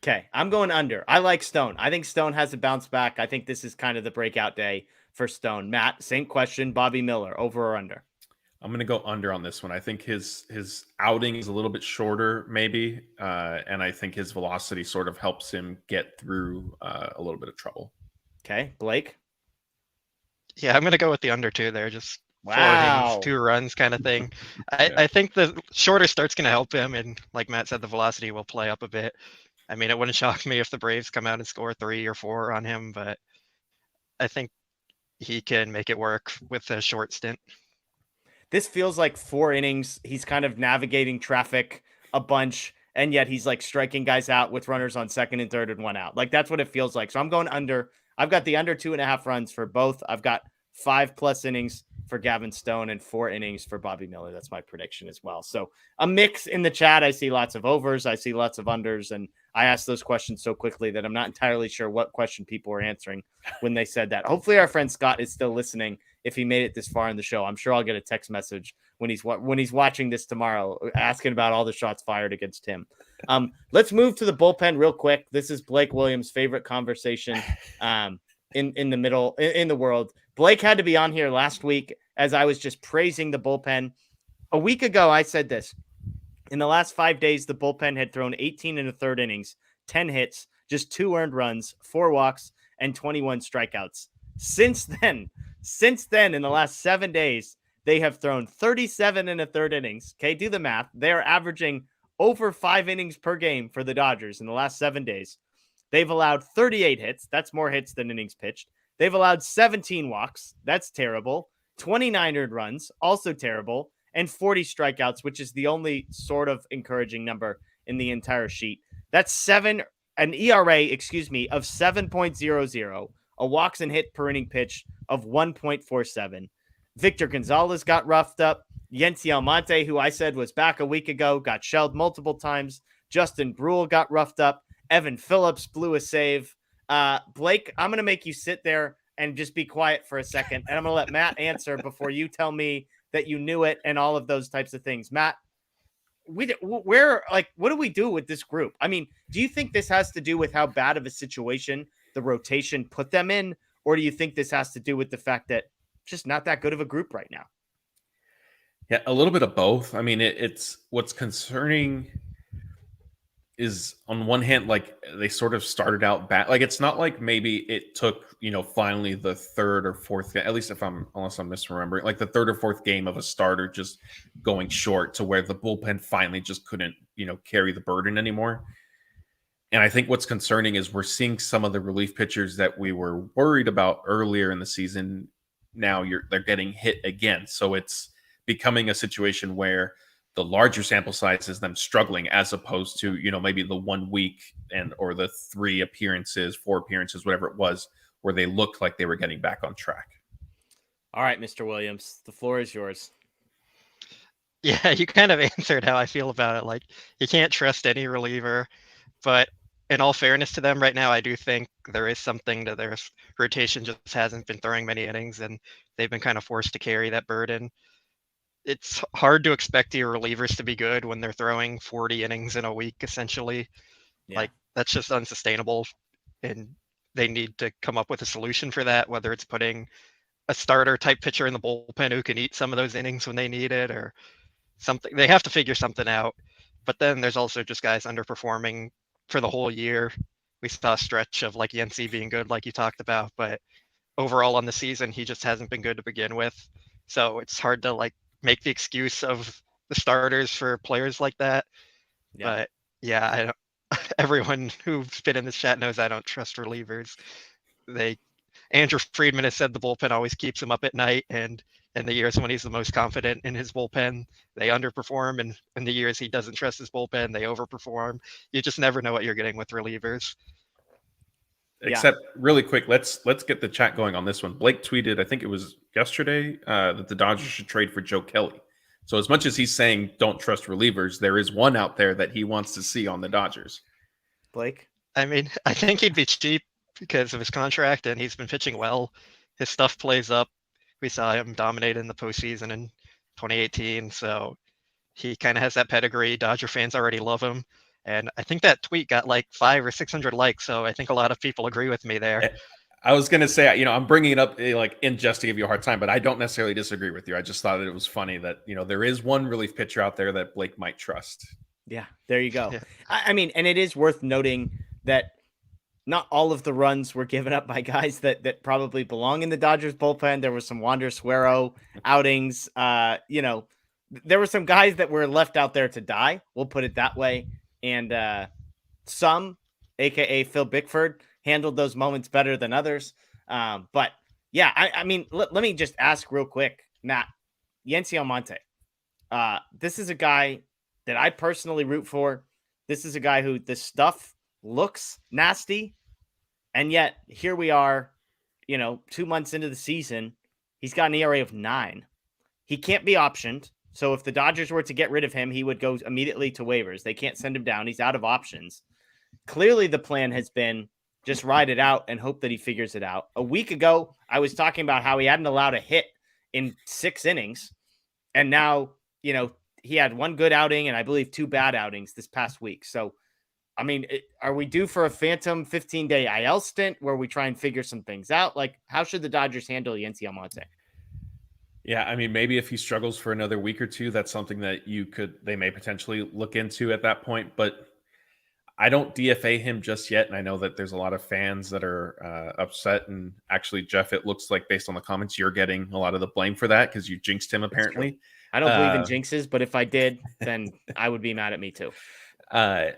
Okay, I'm going under. I like Stone. I think Stone has a bounce back. I think this is kind of the breakout day for Stone. Matt, same question. Bobby Miller, over or under? I'm going to go under on this one. I think his outing is a little bit shorter, maybe, and I think his velocity sort of helps him get through a little bit of trouble. Okay, Blake? Yeah, I'm going to go with the under too there. Just 4 innings, 2 runs kind of thing. I think the shorter start's going to help him, and like Matt said, the velocity will play up a bit. I mean, it wouldn't shock me if the Braves come out and score 3 or 4 on him, but I think he can make it work with a short stint. This feels like 4 innings. He's kind of navigating traffic a bunch, and yet he's like striking guys out with runners on 2nd and 3rd and 1 out. Like that's what it feels like. So I'm going under. I've got the under 2.5 runs for both. I've got 5+ innings for Gavin Stone and 4 innings for Bobby Miller. That's my prediction as well. So a mix in the chat. I see lots of overs. I see lots of unders, and I asked those questions so quickly that I'm not entirely sure what question people were answering when they said that. Hopefully our friend Scott is still listening. If he made it this far in the show, I'm sure I'll get a text message when he's watching this tomorrow asking about all the shots fired against him. Let's move to the bullpen real quick. This is Blake Williams' favorite conversation in the middle in the world. Blake had to be on here last week as I was just praising the bullpen. A week ago, I said this. In the last 5 days, the bullpen had thrown 18 and a third innings, 10 hits, just 2 earned runs, 4 walks, and 21 strikeouts. Since then, in the last 7 days, they have thrown 37 and a third innings. Okay, do the math. They are averaging over 5 innings per game for the Dodgers in the last 7 days. They've allowed 38 hits. That's more hits than innings pitched. They've allowed 17 walks. That's terrible. 29 earned runs, also terrible. And 40 strikeouts, which is the only sort of encouraging number in the entire sheet. That's an ERA, of 7.00, a walks and hit per inning pitch of 1.47. Victor Gonzalez got roughed up. Yency Almonte, who I said was back a week ago, got shelled multiple times. Justin Brule got roughed up. Evan Phillips blew a save. Blake, I'm going to make you sit there and just be quiet for a second. And I'm going to let Matt answer before you tell me that you knew it and all of those types of things. Matt, what do we do with this group? I mean, do you think this has to do with how bad of a situation the rotation put them in? Or do you think this has to do with the fact that just not that good of a group right now? Yeah, a little bit of both. I mean, it's what's concerning is on one hand, like they sort of started out bad. Like it's not like maybe it took, finally the third or fourth, at least unless I'm misremembering, like the third or fourth game of a starter just going short to where the bullpen finally just couldn't, carry the burden anymore. And I think what's concerning is we're seeing some of the relief pitchers that we were worried about earlier in the season. Now they're getting hit again. So it's becoming a situation where the larger sample size is them struggling as opposed to, maybe the 1 week or the 4 appearances, whatever it was, where they looked like they were getting back on track. All right, Mr. Williams, the floor is yours. Yeah, you kind of answered how I feel about it. Like, you can't trust any reliever, but in all fairness to them right now, I do think there is something to their rotation just hasn't been throwing many innings, and they've been kind of forced to carry that burden. It's hard to expect your relievers to be good when they're throwing 40 innings in a week, essentially. Yeah. Like, that's just unsustainable, and they need to come up with a solution for that, whether it's putting a starter type pitcher in the bullpen who can eat some of those innings when they need it or something. They have to figure something out. But then there's also just guys underperforming for the whole year. We saw a stretch of like Yency being good, like you talked about, but overall on the season, he just hasn't been good to begin with. So it's hard to like make the excuse of the starters for players like that. Yeah. But yeah, I don't, everyone who's been in this chat knows I don't trust relievers. Andrew Friedman has said the bullpen always keeps him up at night, and in the years when he's the most confident in his bullpen, they underperform, and in the years he doesn't trust his bullpen, they overperform. You just never know what you're getting with relievers. Except really quick, let's get the chat going on this one. Blake tweeted, I think it was yesterday, that the Dodgers should trade for Joe Kelly. So as much as he's saying don't trust relievers, there is one out there that he wants to see on the Dodgers. Blake? I mean, I think he'd be cheap because of his contract, and he's been pitching well. His stuff plays up. We saw him dominate in the postseason in 2018, so he kind of has that pedigree. Dodger fans already love him. And I think that tweet got like 500 or 600 likes, so I think a lot of people agree with me there. I was going to say, I'm bringing it up like in just to give you a hard time, but I don't necessarily disagree with you. I just thought that it was funny that, there is one relief pitcher out there that Blake might trust. Yeah, there you go. Yeah. I mean, and it is worth noting that not all of the runs were given up by guys that probably belong in the Dodgers bullpen. There was some Wander Suero outings. There were some guys that were left out there to die. We'll put it that way. And some, a.k.a. Phil Bickford, handled those moments better than others. But, yeah, I mean, let me just ask real quick, Matt, Yency Almonte. This is a guy that I personally root for. This is a guy who the stuff looks nasty, and yet here we are, 2 months into the season. He's got an ERA of 9. He can't be optioned. So if the Dodgers were to get rid of him, he would go immediately to waivers. They can't send him down. He's out of options. Clearly the plan has been just ride it out and hope that he figures it out. A week ago, I was talking about how he hadn't allowed a hit in 6 innings. And now, he had one good outing and I believe 2 bad outings this past week. So, I mean, are we due for a phantom 15-day IL stint where we try and figure some things out? Like, how should the Dodgers handle Yency Almonte? Yeah, I mean, maybe if he struggles for another week or two, that's something that they may potentially look into at that point. But I don't DFA him just yet. And I know that there's a lot of fans that are upset. And actually, Jeff, it looks like based on the comments, you're getting a lot of the blame for that because you jinxed him, apparently. I don't believe in jinxes, but if I did, then I would be mad at me too. We're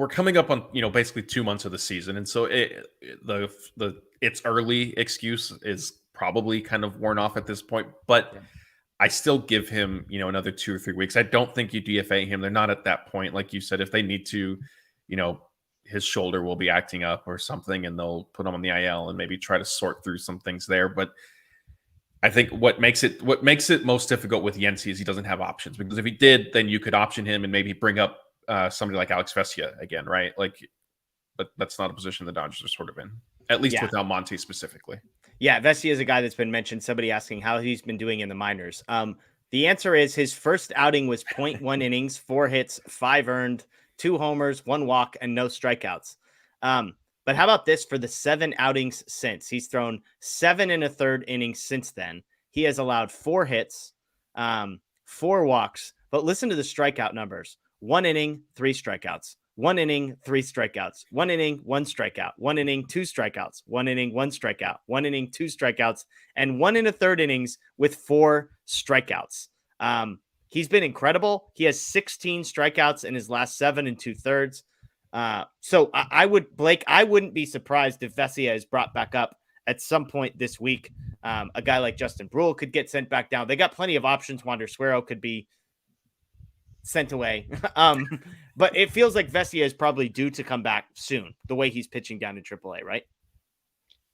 coming up on, basically 2 months of the season. And so it's early excuse is probably kind of worn off at this point, but yeah. I still give him, another 2 or 3 weeks. I don't think you DFA him. They're not at that point. Like you said, if they need to, his shoulder will be acting up or something and they'll put him on the IL and maybe try to sort through some things there. But I think what makes it most difficult with Yency is he doesn't have options, because if he did, then you could option him and maybe bring up somebody like Alex Vesia again, right? But that's not a position the Dodgers are sort of in, at least with Almonte specifically. Yeah, Vesia is a guy that's been mentioned. Somebody asking how he's been doing in the minors. The answer is his first outing was 0.1 innings, 4 hits, 5 earned, 2 homers, 1 walk, and no strikeouts. But how about this for the 7 outings since? He's thrown 7 1/3 innings since then. He has allowed 4 hits, 4 walks, but listen to the strikeout numbers. 1 inning, 3 strikeouts. 1 inning, 3 strikeouts. 1 inning, 1 strikeout. 1 inning, 2 strikeouts. 1 inning, 1 strikeout. 1 inning, 2 strikeouts. And 1 1/3 innings with 4 strikeouts. He's been incredible. He has 16 strikeouts in his last 7 2/3. So I wouldn't be surprised if Vesia is brought back up at some point this week. A guy like Justin Brule could get sent back down. They got plenty of options. Wander Suero could be sent away. But it feels like Vesia is probably due to come back soon, the way he's pitching down in AAA, right?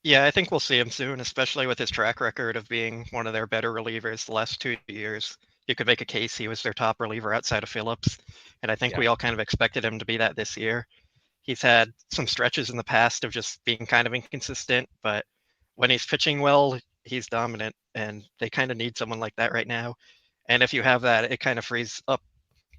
Yeah, I think we'll see him soon, especially with his track record of being one of their better relievers the last 2 years. You could make a case he was their top reliever outside of Phillips, and I think we all kind of expected him to be that this year. He's had some stretches in the past of just being kind of inconsistent, but when he's pitching well, he's dominant, and they kind of need someone like that right now. And if you have that, it kind of frees up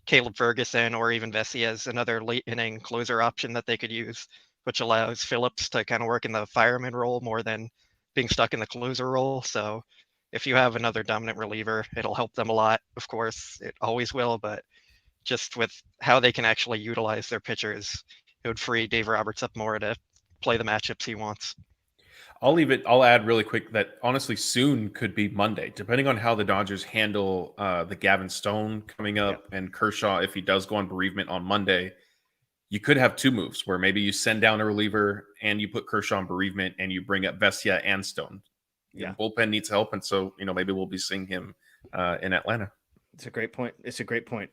Caleb Ferguson or even Vesia as another late inning closer option that they could use, which allows Phillips to kind of work in the fireman role more than being stuck in the closer role. So if you have another dominant reliever, it'll help them a lot. Of course, it always will, but just with how they can actually utilize their pitchers, it would free Dave Roberts up more to play the matchups he wants. I'll add really quick that honestly soon could be Monday, depending on how the Dodgers handle the Gavin Stone coming up and Kershaw. If he does go on bereavement on Monday, you could have 2 moves where maybe you send down a reliever and you put Kershaw on bereavement and you bring up Vesia and Stone. Yeah. Bullpen needs help. And so, maybe we'll be seeing him in Atlanta. It's a great point.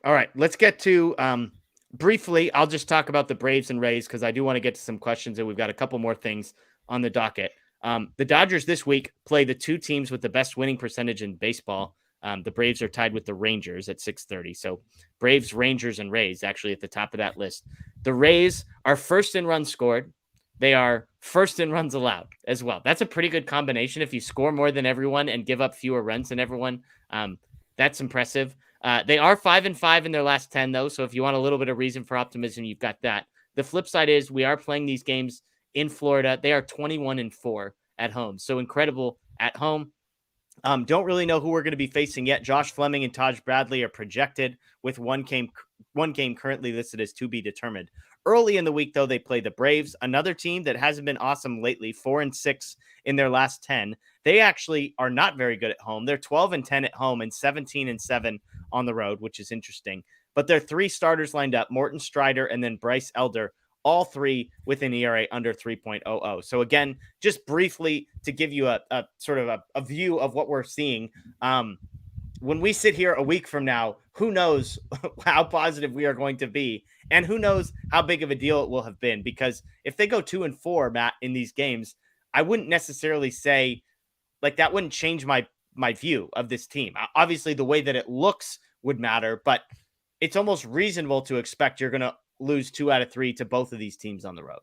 All right, let's get to briefly. I'll just talk about the Braves and Rays because I do want to get to some questions and we've got a couple more things on the docket. The Dodgers this week play the 2 teams with the best winning percentage in baseball. The Braves are tied with the Rangers at 630. So Braves, Rangers, and Rays actually at the top of that list. The Rays are first in runs scored. They are first in runs allowed as well. That's a pretty good combination. If you score more than everyone and give up fewer runs than everyone, that's impressive. They are 5-5 in their last 10, though. So if you want a little bit of reason for optimism, you've got that. The flip side is we are playing these games in Florida. They are 21-4 at home. So incredible at home. Don't really know who we're going to be facing yet. Josh Fleming and Taj Bradley are projected with one game currently listed as to be determined. Early in the week, though, they play the Braves, another team that hasn't been awesome lately, 4-6 in their last 10. They actually are not very good at home. They're 12-10 at home and 17-7 on the road, which is interesting. But their 3 starters lined up, Morton Strider and then Bryce Elder, all 3 with an ERA under 3.00. So again, just briefly to give you a sort of a view of what we're seeing. When we sit here a week from now, who knows how positive we are going to be, and who knows how big of a deal it will have been. Because if they go 2-4, Matt, in these games, I wouldn't necessarily say like that wouldn't change my view of this team. Obviously, the way that it looks would matter, but it's almost reasonable to expect you're going to lose 2 out of 3 to both of these teams on the road.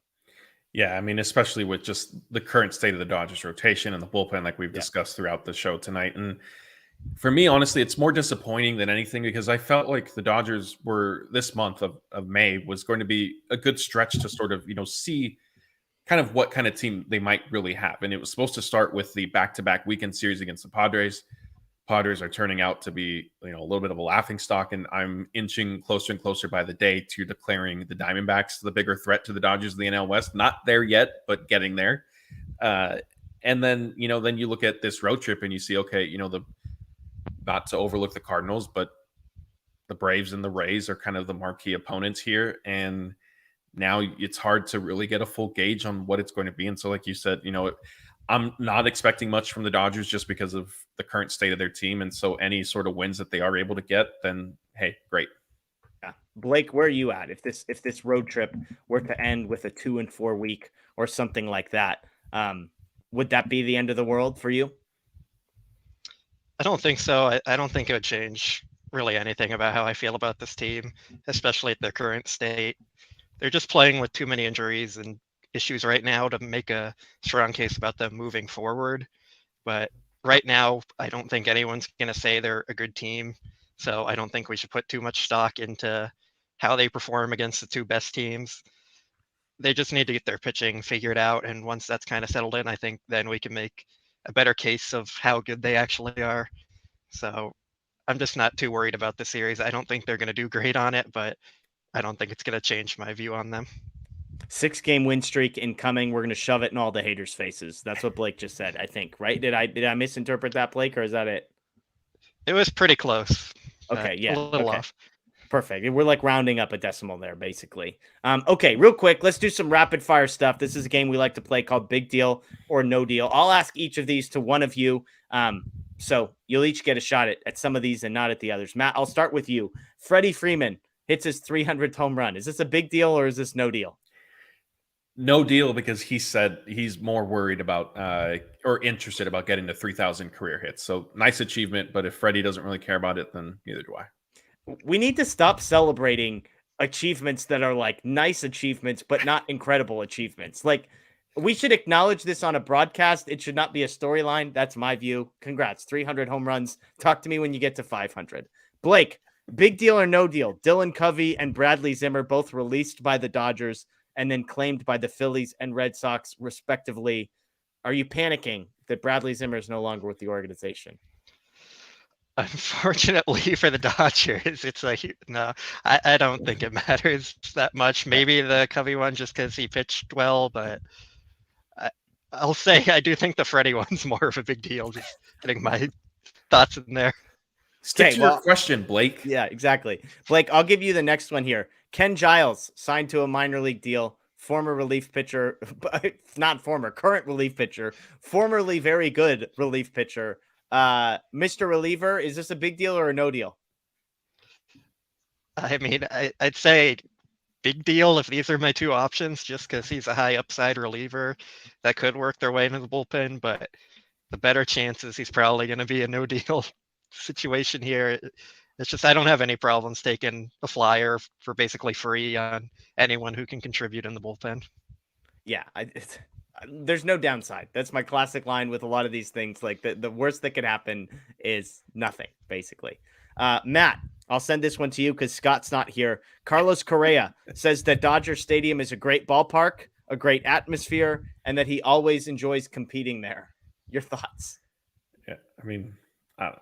Yeah, I mean, especially with just the current state of the Dodgers rotation and the bullpen, like we've discussed throughout the show tonight. And For me, honestly, it's more disappointing than anything because I felt like the Dodgers were this month of May was going to be a good stretch to sort of, see kind of what kind of team they might really have. And it was supposed to start with the back-to-back weekend series against the Padres. Padres are turning out to be, a little bit of a laughing stock, and I'm inching closer and closer by the day to declaring the Diamondbacks the bigger threat to the Dodgers of the NL West. Not there yet, but getting there. And then, then you look at this road trip and you see, okay, not to overlook the Cardinals, but the Braves and the Rays are kind of the marquee opponents here. And now it's hard to really get a full gauge on what it's going to be. And so, like you said, I'm not expecting much from the Dodgers just because of the current state of their team. And so any sort of wins that they are able to get, then, hey, great. Yeah. Blake, where are you at? If this road trip were to end with a 2-4 week or something like that, would that be the end of the world for you? I don't think so. I don't think it would change really anything about how I feel about this team, especially at their current state. They're just playing with too many injuries and issues right now to make a strong case about them moving forward. But right now, I don't think anyone's going to say they're a good team. So I don't think we should put too much stock into how they perform against the two best teams. They just need to get their pitching figured out. And once that's kind of settled in, I think then we can make a better case of how good they actually are. So I'm just not too worried about the series. I don't think they're going to do great on it, but I don't think it's going to change my view on them. 6-game win streak incoming. We're going to shove it in all the haters' faces. That's what Blake just said, I think, right? Did I misinterpret that, Blake, or is that it? It was pretty close. Okay, yeah. A little off. Perfect. We're like rounding up a decimal there, basically. Okay, real quick, let's do some rapid fire stuff. This is a game we like to play called Big Deal or No Deal. I'll ask each of these to one of you. So you'll each get a shot at some of these and not at the others. Matt, I'll start with you. Freddie Freeman hits his 300th home run. Is this a big deal or is this no deal? No deal, because he said he's more worried about or interested about getting to 3,000 career hits. So nice achievement, but if Freddie doesn't really care about it, then neither do I. We need to stop celebrating achievements that are like nice achievements, but not incredible achievements. Like, we should acknowledge this on a broadcast. It should not be a storyline. That's my view. Congrats. 300 home runs. Talk to me when you get to 500. Blake, big deal or no deal? Dylan Covey and Bradley Zimmer both released by the Dodgers and then claimed by the Phillies and Red Sox, respectively. Are you panicking that Bradley Zimmer is no longer with the organization? Unfortunately for the Dodgers, it's like, no, I don't think it matters that much. Maybe the Covey one just because he pitched well, but I'll say I do think the Freddie one's more of a big deal. Just getting my thoughts in there. Stick to your question, Blake. Yeah, exactly. Blake, I'll give you the next one here. Ken Giles signed to a minor league deal. Former relief pitcher, current relief pitcher, formerly very good relief pitcher. Mr. Reliever, is this a big deal or a no deal? I mean, I'd say big deal if these are my two options, just because he's a high upside reliever that could work their way into the bullpen. But the better chances he's probably going to be a no deal situation here. It's just I don't have any problems taking a flyer for basically free on anyone who can contribute in the bullpen. Yeah, there's no downside. That's my classic line with a lot of these things. Like the worst that could happen is nothing, basically. Matt, I'll send this one to you because Scott's not here. Carlos Correa says that Dodger Stadium is a great ballpark, a great atmosphere, and that he always enjoys competing there. Your thoughts? Yeah, I mean, I don't know.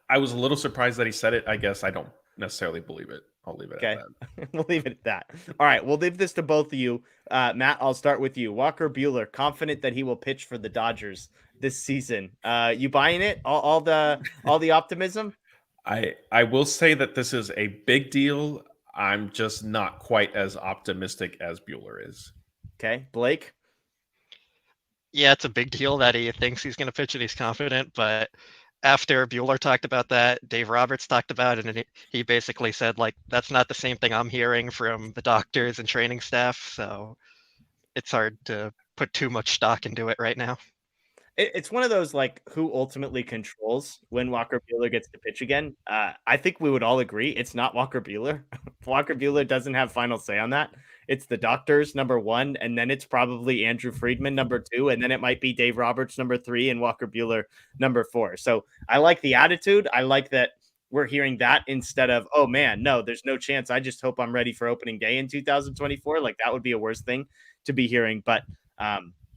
I was a little surprised that he said it. I guess I don't necessarily believe it. I'll leave it at that. We'll leave it at that. All right, we'll leave this to both of you. Matt, I'll start with you. Walker Buehler, confident that he will pitch for the Dodgers this season. You buying it? All the optimism? I will say that this is a big deal. I'm just not quite as optimistic as Buehler is. Okay, Blake? Yeah, it's a big deal that he thinks he's going to pitch and he's confident, but after Buehler talked about that, Dave Roberts talked about it, and he basically said, like, that's not the same thing I'm hearing from the doctors and training staff, so it's hard to put too much stock into it right now. It's one of those, like, who ultimately controls when Walker Buehler gets to pitch again. I think we would all agree it's not Walker Buehler. Walker Buehler doesn't have final say on that. it's the doctors number 1, and then it's probably Andrew Friedman number 2, and then it might be Dave Roberts number 3 and Walker Buehler number 4. So I like the attitude. I like that we're hearing that instead of, oh man, no, there's no chance. I just hope I'm ready for opening day in 2024. Like that would be a worse thing to be hearing. But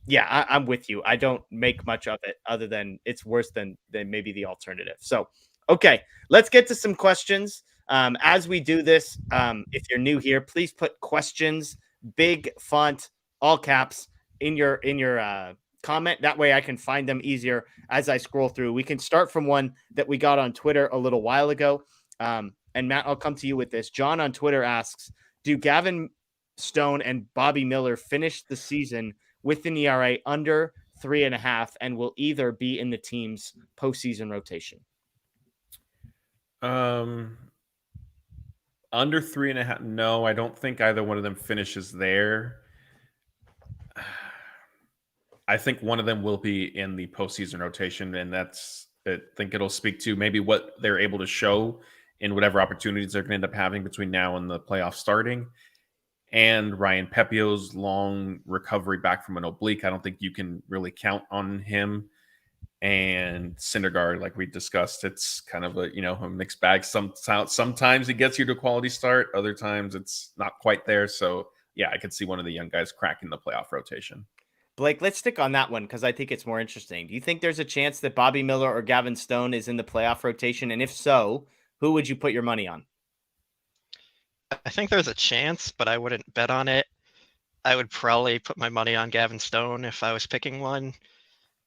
yeah, I'm with you. I don't make much of it other than it's worse than maybe the alternative. So, okay, let's get to some questions. As we do this, if you're new here, please put questions, big font, all caps in your comment. That way I can find them easier as I scroll through. We can start from one that we got on Twitter a little while ago. And Matt, I'll come to you with this. John on Twitter asks, do Gavin Stone and Bobby Miller finish the season with an ERA under 3.5 and will either be in the team's postseason rotation? Under 3.5. No, I don't think either one of them finishes there. I think one of them will be in the postseason rotation, and I think it'll speak to maybe what they're able to show in whatever opportunities they're going to end up having between now and the playoffs starting. And Ryan Pepio's long recovery back from an oblique. I don't think you can really count on him. And Syndergaard, like we discussed, it's kind of a mixed bag. Sometimes he gets you to a quality start. Other times it's not quite there. So yeah, I could see one of the young guys cracking the playoff rotation. Blake, let's stick on that one because I think it's more interesting. Do you think there's a chance that Bobby Miller or Gavin Stone is in the playoff rotation? And if so, who would you put your money on? I think there's a chance, but I wouldn't bet on it. I would probably put my money on Gavin Stone if I was picking one.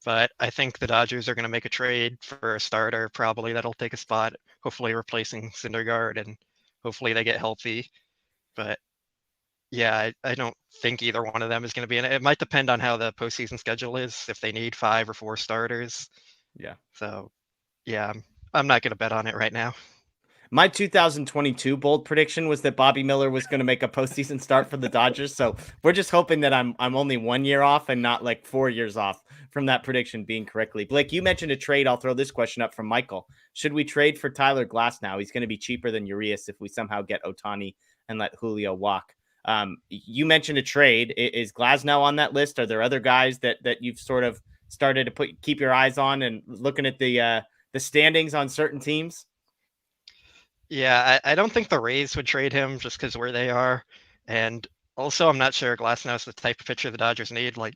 But I think the Dodgers are going to make a trade for a starter, probably that'll take a spot, hopefully replacing Syndergaard, and hopefully they get healthy. But yeah, I don't think either one of them is going to be in it. It might depend on how the postseason schedule is, if they need 5 or 4 starters. Yeah. So yeah, I'm not going to bet on it right now. My 2022 bold prediction was that Bobby Miller was going to make a postseason start for the Dodgers. So we're just hoping that I'm only 1 year off and not like 4 years off from that prediction being correctly. Blake, you mentioned a trade. I'll throw this question up from Michael. Should we trade for Tyler Glass now? He's going to be cheaper than Urias if we somehow get Ohtani and let Julio walk. You mentioned a trade. Is Glasnow on that list? Are there other guys that you've sort of started to keep your eyes on and looking at the standings on certain teams? Yeah, I don't think the Rays would trade him just because where they are. And also, I'm not sure Glasnow is the type of pitcher the Dodgers need. Like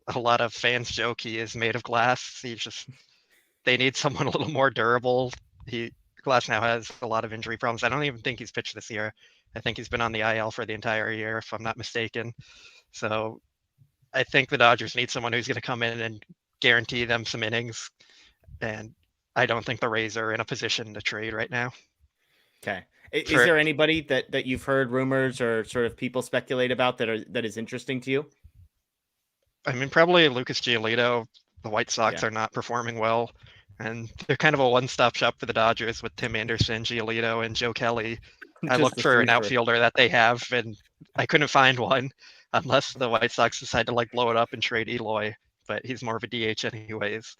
a lot of fans joke, he is made of glass. They need someone a little more durable. Glasnow has a lot of injury problems. I don't even think he's pitched this year. I think he's been on the IL for the entire year, if I'm not mistaken. So I think the Dodgers need someone who's going to come in and guarantee them some innings. And I don't think the Rays are in a position to trade right now. Okay. Is there anybody that you've heard rumors or sort of people speculate about that is interesting to you? I mean, probably Lucas Giolito. The White Sox are not performing well, and they're kind of a one-stop shop for the Dodgers with Tim Anderson, Giolito, and Joe Kelly. I looked for an outfielder that they have, and I couldn't find one unless the White Sox decide to blow it up and trade Eloy, but he's more of a DH anyways.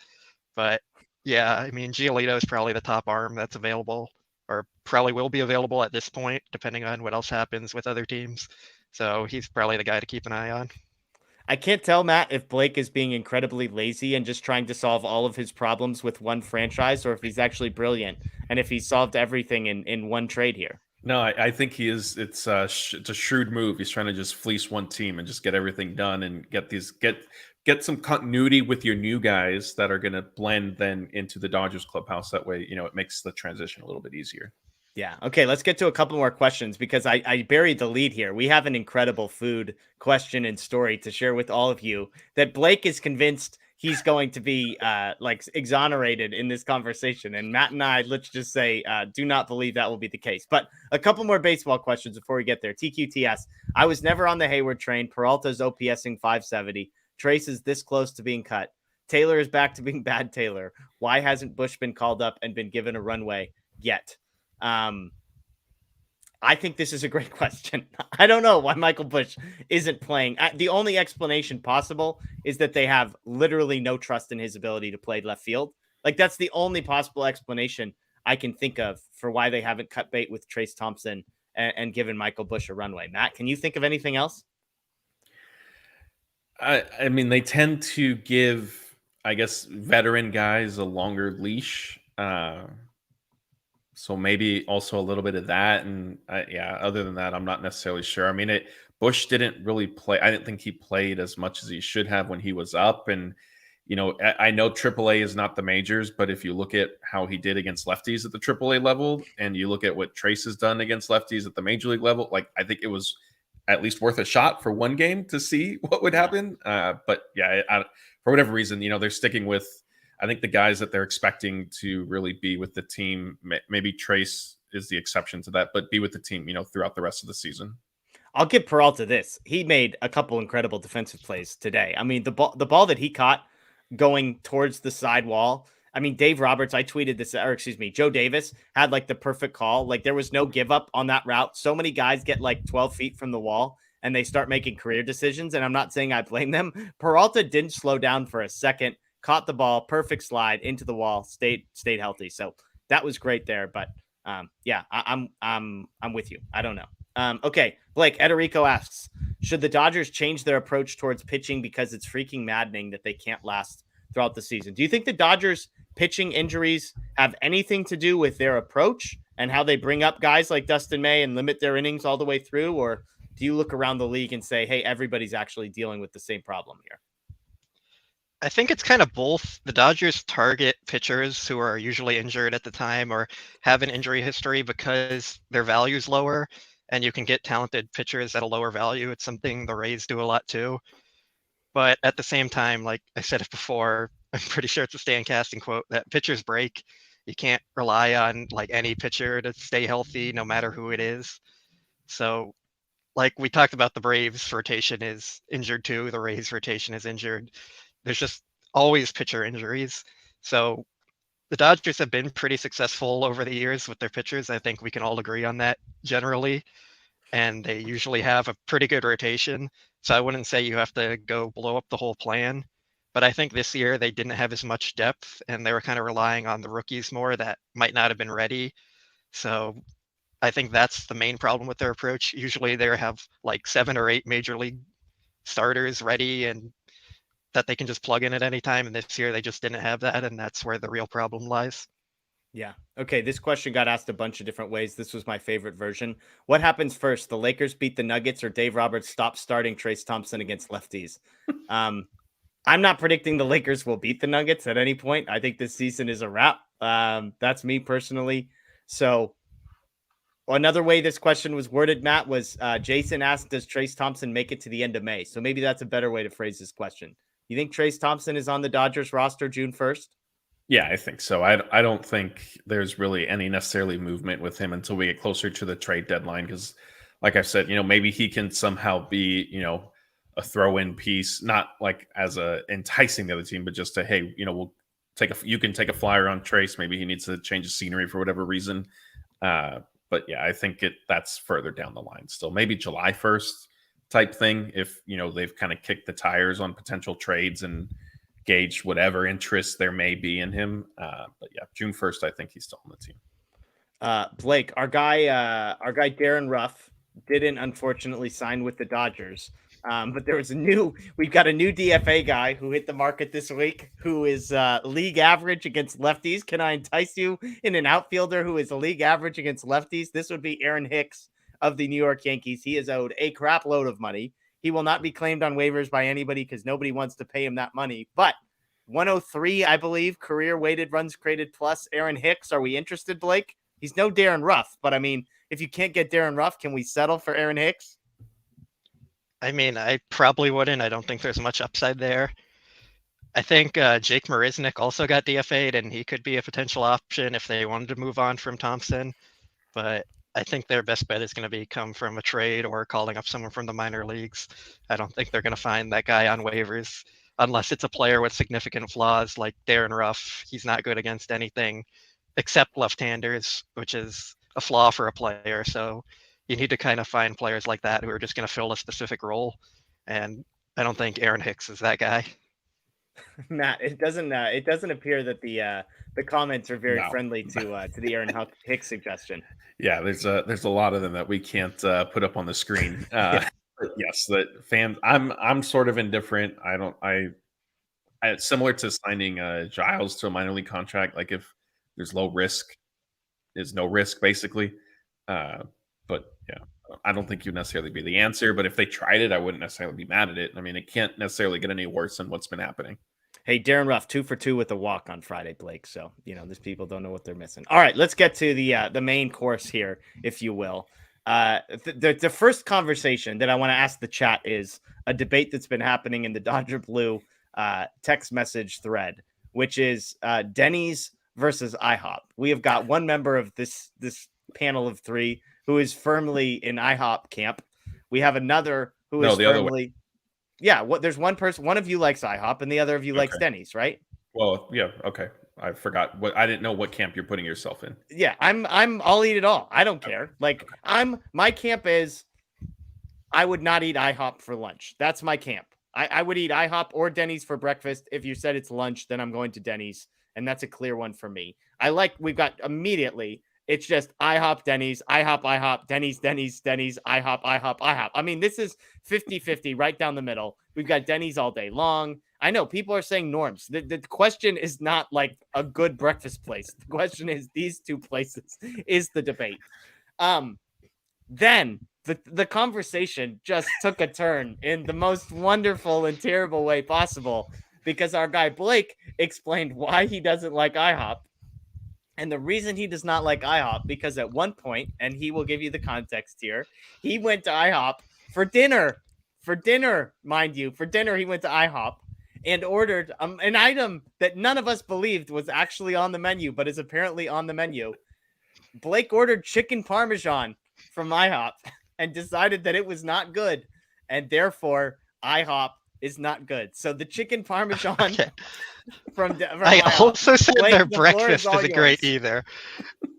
But yeah, I mean, Giolito is probably the top arm that's available, or probably will be available at this point, depending on what else happens with other teams. So he's probably the guy to keep an eye on. I can't tell, Matt, if Blake is being incredibly lazy and just trying to solve all of his problems with one franchise, or if he's actually brilliant and if he solved everything in one trade here. No, I think he is. It's a shrewd move. He's trying to just fleece one team and just get everything done and get some continuity with your new guys that are going to blend then into the Dodgers clubhouse. That way, it makes the transition a little bit easier. Yeah. Okay. Let's get to a couple more questions because I buried the lead here. We have an incredible food question and story to share with all of you that Blake is convinced he's going to be exonerated in this conversation. And Matt and I, let's just say, do not believe that will be the case. But a couple more baseball questions before we get there. TQTS. I was never on the Hayward train. Peralta's OPSing 570. Trace is this close to being cut. Taylor is back to being bad Taylor. Why hasn't Bush been called up and been given a runway yet? I think this is a great question. I don't know why Michael Bush isn't playing. The only explanation possible is that they have literally no trust in his ability to play left field. That's the only possible explanation I can think of for why they haven't cut bait with Trace Thompson and given Michael Busch a runway. Matt, can you think of anything else? I mean, they tend to give, I guess, veteran guys a longer leash. So maybe also a little bit of that. And yeah, other than that, I'm not necessarily sure. I mean, Bush didn't really play. I didn't think he played as much as he should have when he was up. And, I know AAA is not the majors, but if you look at how he did against lefties at the AAA level, and you look at what Trace has done against lefties at the major league level, like I think it was at least worth a shot for one game to see what would happen. But yeah, for whatever reason, they're sticking with, I think, the guys that they're expecting to really be with the team. Maybe Trace is the exception to that, but be with the team, throughout the rest of the season. I'll give Peralta this. He made a couple incredible defensive plays today. I mean, the ball that he caught going towards the side wall. I mean, Dave Roberts, I tweeted this, or excuse me, Joe Davis had like the perfect call. Like there was no give up on that route. So many guys get like 12 feet from the wall and they start making career decisions. And I'm not saying I blame them. Peralta didn't slow down for a second, caught the ball, perfect slide into the wall, stayed healthy. So that was great there. But yeah, I'm with you. I don't know. Okay, Blake, Ederico asks, should the Dodgers change their approach towards pitching because it's freaking maddening that they can't last throughout the season? Do you think the Dodgers pitching injuries have anything to do with their approach and how they bring up guys like Dustin May and limit their innings all the way through? Or do you look around the league and say, hey, everybody's actually dealing with the same problem here? I think it's kind of both. The Dodgers target pitchers who are usually injured at the time or have an injury history because their value is lower, and you can get talented pitchers at a lower value. It's something the Rays do a lot too. But at the same time, like I said it before, I'm pretty sure it's a Stan Casting quote, that pitchers break. You can't rely on like any pitcher to stay healthy, no matter who it is. So like we talked about, the Braves rotation is injured too. The Rays rotation is injured. There's just always pitcher injuries. So the Dodgers have been pretty successful over the years with their pitchers. I think we can all agree on that generally. And they usually have a pretty good rotation. So I wouldn't say you have to go blow up the whole plan. But I think this year they didn't have as much depth and they were kind of relying on the rookies more that might not have been ready. So I think that's the main problem with their approach. Usually they have like 7 or 8 major league starters ready and that they can just plug in at any time. And this year they just didn't have that. And that's where the real problem lies. Yeah. Okay. This question got asked a bunch of different ways. This was my favorite version. What happens first? The Lakers beat the Nuggets or Dave Roberts stops starting Trace Thompson against lefties? I'm not predicting the Lakers will beat the Nuggets at any point. I think this season is a wrap. That's me personally. So another way this question was worded, Matt, was Jason asked, does Trace Thompson make it to the end of May? So maybe that's a better way to phrase this question. You think Trace Thompson is on the Dodgers roster June 1st? Yeah, I think so. I don't think there's really any necessarily movement with him until we get closer to the trade deadline. Because like I said, maybe he can somehow be, a throw-in piece, not like as a enticing the other team, but just to, hey, you can take a flyer on Trace. Maybe he needs to change the scenery for whatever reason. But yeah, I think that's further down the line still. Maybe July 1st type thing if, they've kind of kicked the tires on potential trades and gauge whatever interest there may be in him. But yeah, June 1st, I think he's still on the team. Blake, our guy Darren Ruff didn't unfortunately sign with the Dodgers. But we've got a new DFA guy who hit the market this week, who is league average against lefties. Can I entice you in an outfielder who is a league average against lefties? This would be Aaron Hicks of the New York Yankees. He is owed a crap load of money. He will not be claimed on waivers by anybody because nobody wants to pay him that money. But 103, I believe, career weighted runs created plus Aaron Hicks. Are we interested, Blake? He's no Darren Ruff, but I mean, if you can't get Darren Ruff, can we settle for Aaron Hicks? I mean, I probably wouldn't. I don't think there's much upside there. I think Jake Marisnick also got DFA'd, and he could be a potential option if they wanted to move on from Thompson. But I think their best bet is going to come from a trade or calling up someone from the minor leagues. I don't think they're going to find that guy on waivers unless it's a player with significant flaws like Darren Ruff. He's not good against anything except left-handers, which is a flaw for a player. So you need to kind of find players like that who are just going to fill a specific role. And I don't think Aaron Hicks is that guy. Matt, it doesn't appear that the comments are very No. friendly to the Aaron Hicks suggestion. Yeah, there's a lot of them that we can't put up on the screen. Yeah. But yes, the fans. I'm sort of indifferent. I similar to signing Giles to a minor league contract. Like if there's low risk, is no risk basically. But yeah, I don't think you'd necessarily be the answer. But if they tried it, I wouldn't necessarily be mad at it. I mean, it can't necessarily get any worse than what's been happening. Hey, Darren Ruff, 2 for 2 with a walk on Friday, Blake. So, these people don't know what they're missing. All right, let's get to the main course here, if you will. The first conversation that I want to ask the chat is a debate that's been happening in the Dodger Blue text message thread, which is Denny's versus IHOP. We have got one member of this panel of 3 who is firmly in IHOP camp. We have another who is firmly... Yeah, there's one person. One of you likes IHOP, and the other of you likes Denny's, right? Well, yeah, okay. I forgot. I didn't know what camp you're putting yourself in. Yeah, I'll eat it all. I don't care. Like my camp is, I would not eat IHOP for lunch. That's my camp. I would eat IHOP or Denny's for breakfast. If you said it's lunch, then I'm going to Denny's, and that's a clear one for me. We've got immediately. It's just IHOP, Denny's, IHOP, Denny's, IHOP, IHOP. I mean, this is 50-50 right down the middle. We've got Denny's all day long. I know people are saying norms. The question is not like a good breakfast place. The question is these two places is the debate. Then the conversation just took a turn in the most wonderful and terrible way possible because our guy Blake explained why he doesn't like IHOP. And the reason he does not like IHOP, because at one point, and he will give you the context here, he went to IHOP for dinner. For dinner, mind you. For dinner, he went to IHOP and ordered an item that none of us believed was actually on the menu, but is apparently on the menu. Blake ordered chicken parmesan from IHOP and decided that it was not good. And therefore, IHOP is not good. So the chicken parmesan... Okay. From I also said their breakfast isn't great either.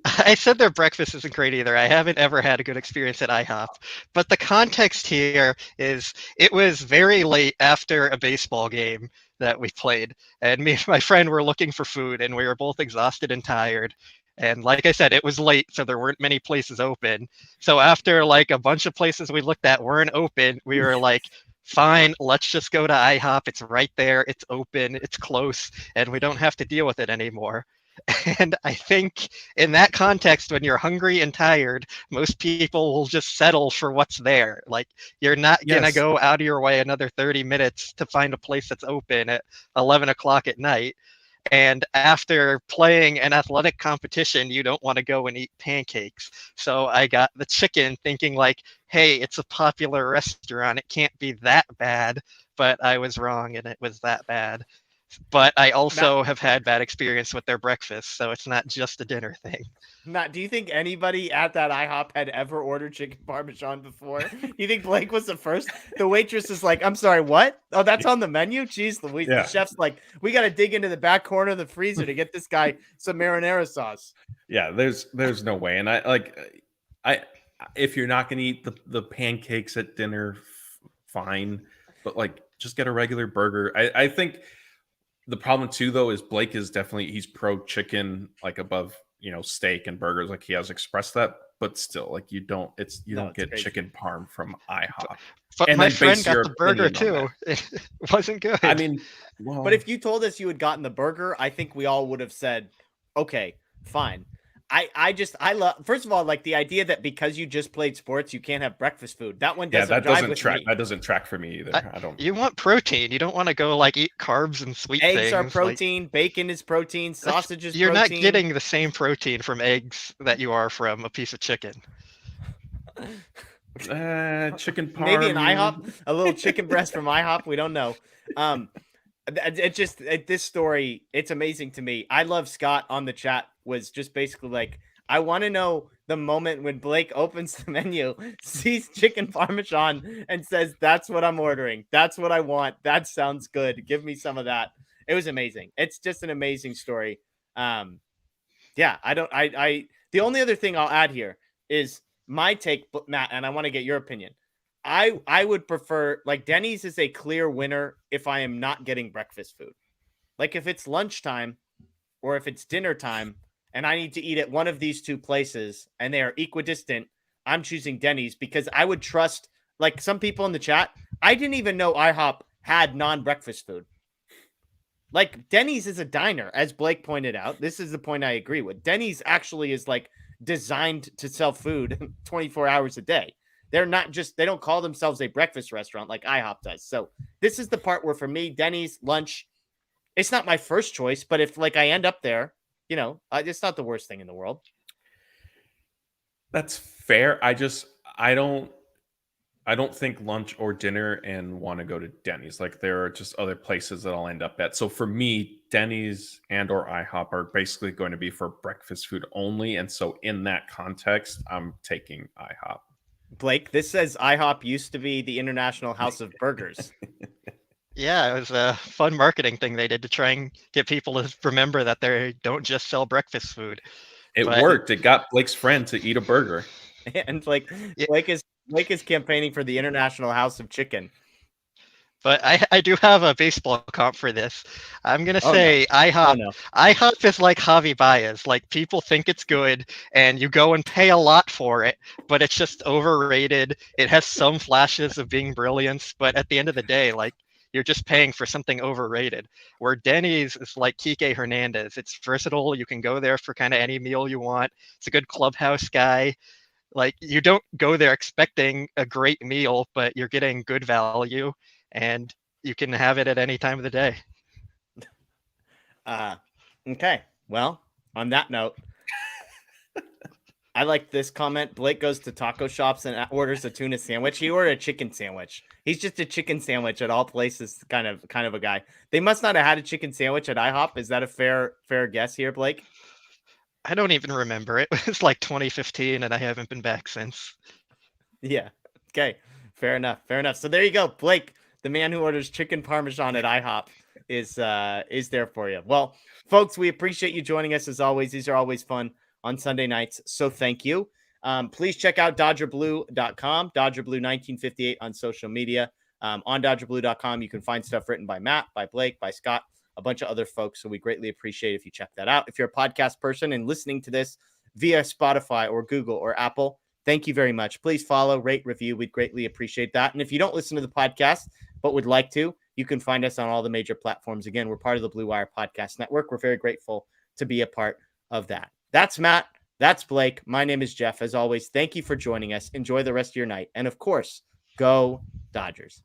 I said their breakfast isn't great either. I haven't ever had a good experience at IHOP. But the context here is it was very late after a baseball game that we played. And me and my friend were looking for food, and we were both exhausted and tired. And like I said, it was late, so there weren't many places open. So after like a bunch of places we looked at weren't open, we were like, fine, let's just go to IHOP. It's right there. It's open. It's close. And we don't have to deal with it anymore. And I think in that context, when you're hungry and tired, most people will just settle for what's there. Like you're not going to go out of your way another 30 minutes to find a place that's open at 11 o'clock at night. And after playing an athletic competition, you don't want to go and eat pancakes. So I got the chicken thinking like, hey, it's a popular restaurant. It can't be that bad. But I was wrong and it was that bad. But I also have had bad experience with their breakfast. So it's not just a dinner thing. Matt, do you think anybody at that IHOP had ever ordered chicken parmesan before? You think Blake was the first? The waitress is like, I'm sorry, what? Oh, that's on the menu? Jeez Louise. Yeah. The chef's like, we got to dig into the back corner of the freezer to get this guy some marinara sauce. Yeah, there's no way. And I if you're not going to eat the pancakes at dinner, fine. But like, just get a regular burger. I think the problem too, though, is Blake is he's pro chicken, like above, steak and burgers. Like he has expressed that, but still, like you don't get crazy. Chicken parm from IHOP. But and my friend got the burger too. It wasn't good. I mean, well, but if you told us you had gotten the burger, I think we all would have said, okay, fine. I love, first of all, like the idea that because you just played sports, you can't have breakfast food. That one doesn't track. Me. That doesn't track for me either. I don't. You want protein. You don't want to go like eat carbs and sweet things. Eggs are protein. Like, bacon is protein. Sausage is you're protein. Not getting the same protein from eggs that you are from a piece of chicken. Chicken parm. Maybe an IHOP, a little chicken breast from IHOP. We don't know. This story, it's amazing to me. I love Scott on the chat was just basically like, I want to know the moment when Blake opens the menu, sees chicken parmesan and says, that's what I'm ordering. That's what I want. That sounds good. Give me some of that. It was amazing. It's just an amazing story. The only other thing I'll add here is my take, Matt, and I want to get your opinion. I would prefer, like, Denny's is a clear winner if I am not getting breakfast food. Like if it's lunchtime or if it's dinner time and I need to eat at one of these two places and they are equidistant, I'm choosing Denny's because I would trust, like some people in the chat, I didn't even know IHOP had non-breakfast food. Like Denny's is a diner, as Blake pointed out. This is the point I agree with. Denny's actually is like designed to sell food 24 hours a day. They're not just, they don't call themselves a breakfast restaurant like IHOP does. So this is the part where for me, Denny's lunch, it's not my first choice, but if like I end up there, you know, it's not the worst thing in the world. That's fair. I don't think lunch or dinner and want to go to Denny's. Like there are just other places that I'll end up at. So for me, Denny's and or IHOP are basically going to be for breakfast food only. And so in that context, I'm taking IHOP. Blake, this says IHOP used to be the International House of Burgers. Yeah, it was a fun marketing thing they did to try and get people to remember that they don't just sell breakfast food. It worked. It got Blake's friend to eat a burger. And like Blake is campaigning for the International House of Chicken. But I do have a baseball comp for this. I'm going to say IHOP. IHOP is like Javi Baez. Like people think it's good and you go and pay a lot for it, but it's just overrated. It has some flashes of being brilliance, but at the end of the day, like you're just paying for something overrated. Where Denny's is like Kike Hernandez. It's versatile. You can go there for kind of any meal you want. It's a good clubhouse guy. Like you don't go there expecting a great meal, but you're getting good value and you can have it at any time of the day. Okay. Well, on that note, I like this comment. Blake goes to taco shops and orders a tuna sandwich. He ordered a chicken sandwich. He's just a chicken sandwich at all places kind of a guy. They must not have had a chicken sandwich at IHOP. Is that a fair guess here, Blake? I don't even remember. It was like 2015 and I haven't been back since. Yeah. Okay. Fair enough. So there you go. Blake, the man who orders chicken parmesan at IHOP is there for you. Well, folks, we appreciate you joining us as always. These are always fun on Sunday nights. So thank you. Please check out DodgerBlue.com, DodgerBlue1958 on social media. On DodgerBlue.com, you can find stuff written by Matt, by Blake, by Scott, a bunch of other folks. So we greatly appreciate if you check that out. If you're a podcast person and listening to this via Spotify or Google or Apple, thank you very much. Please follow, rate, review. We'd greatly appreciate that. And if you don't listen to the podcast, but would like to, you can find us on all the major platforms. Again, we're part of the Blue Wire Podcast Network. We're very grateful to be a part of that. That's Matt. That's Blake. My name is Jeff. As always, thank you for joining us. Enjoy the rest of your night. And of course, go Dodgers.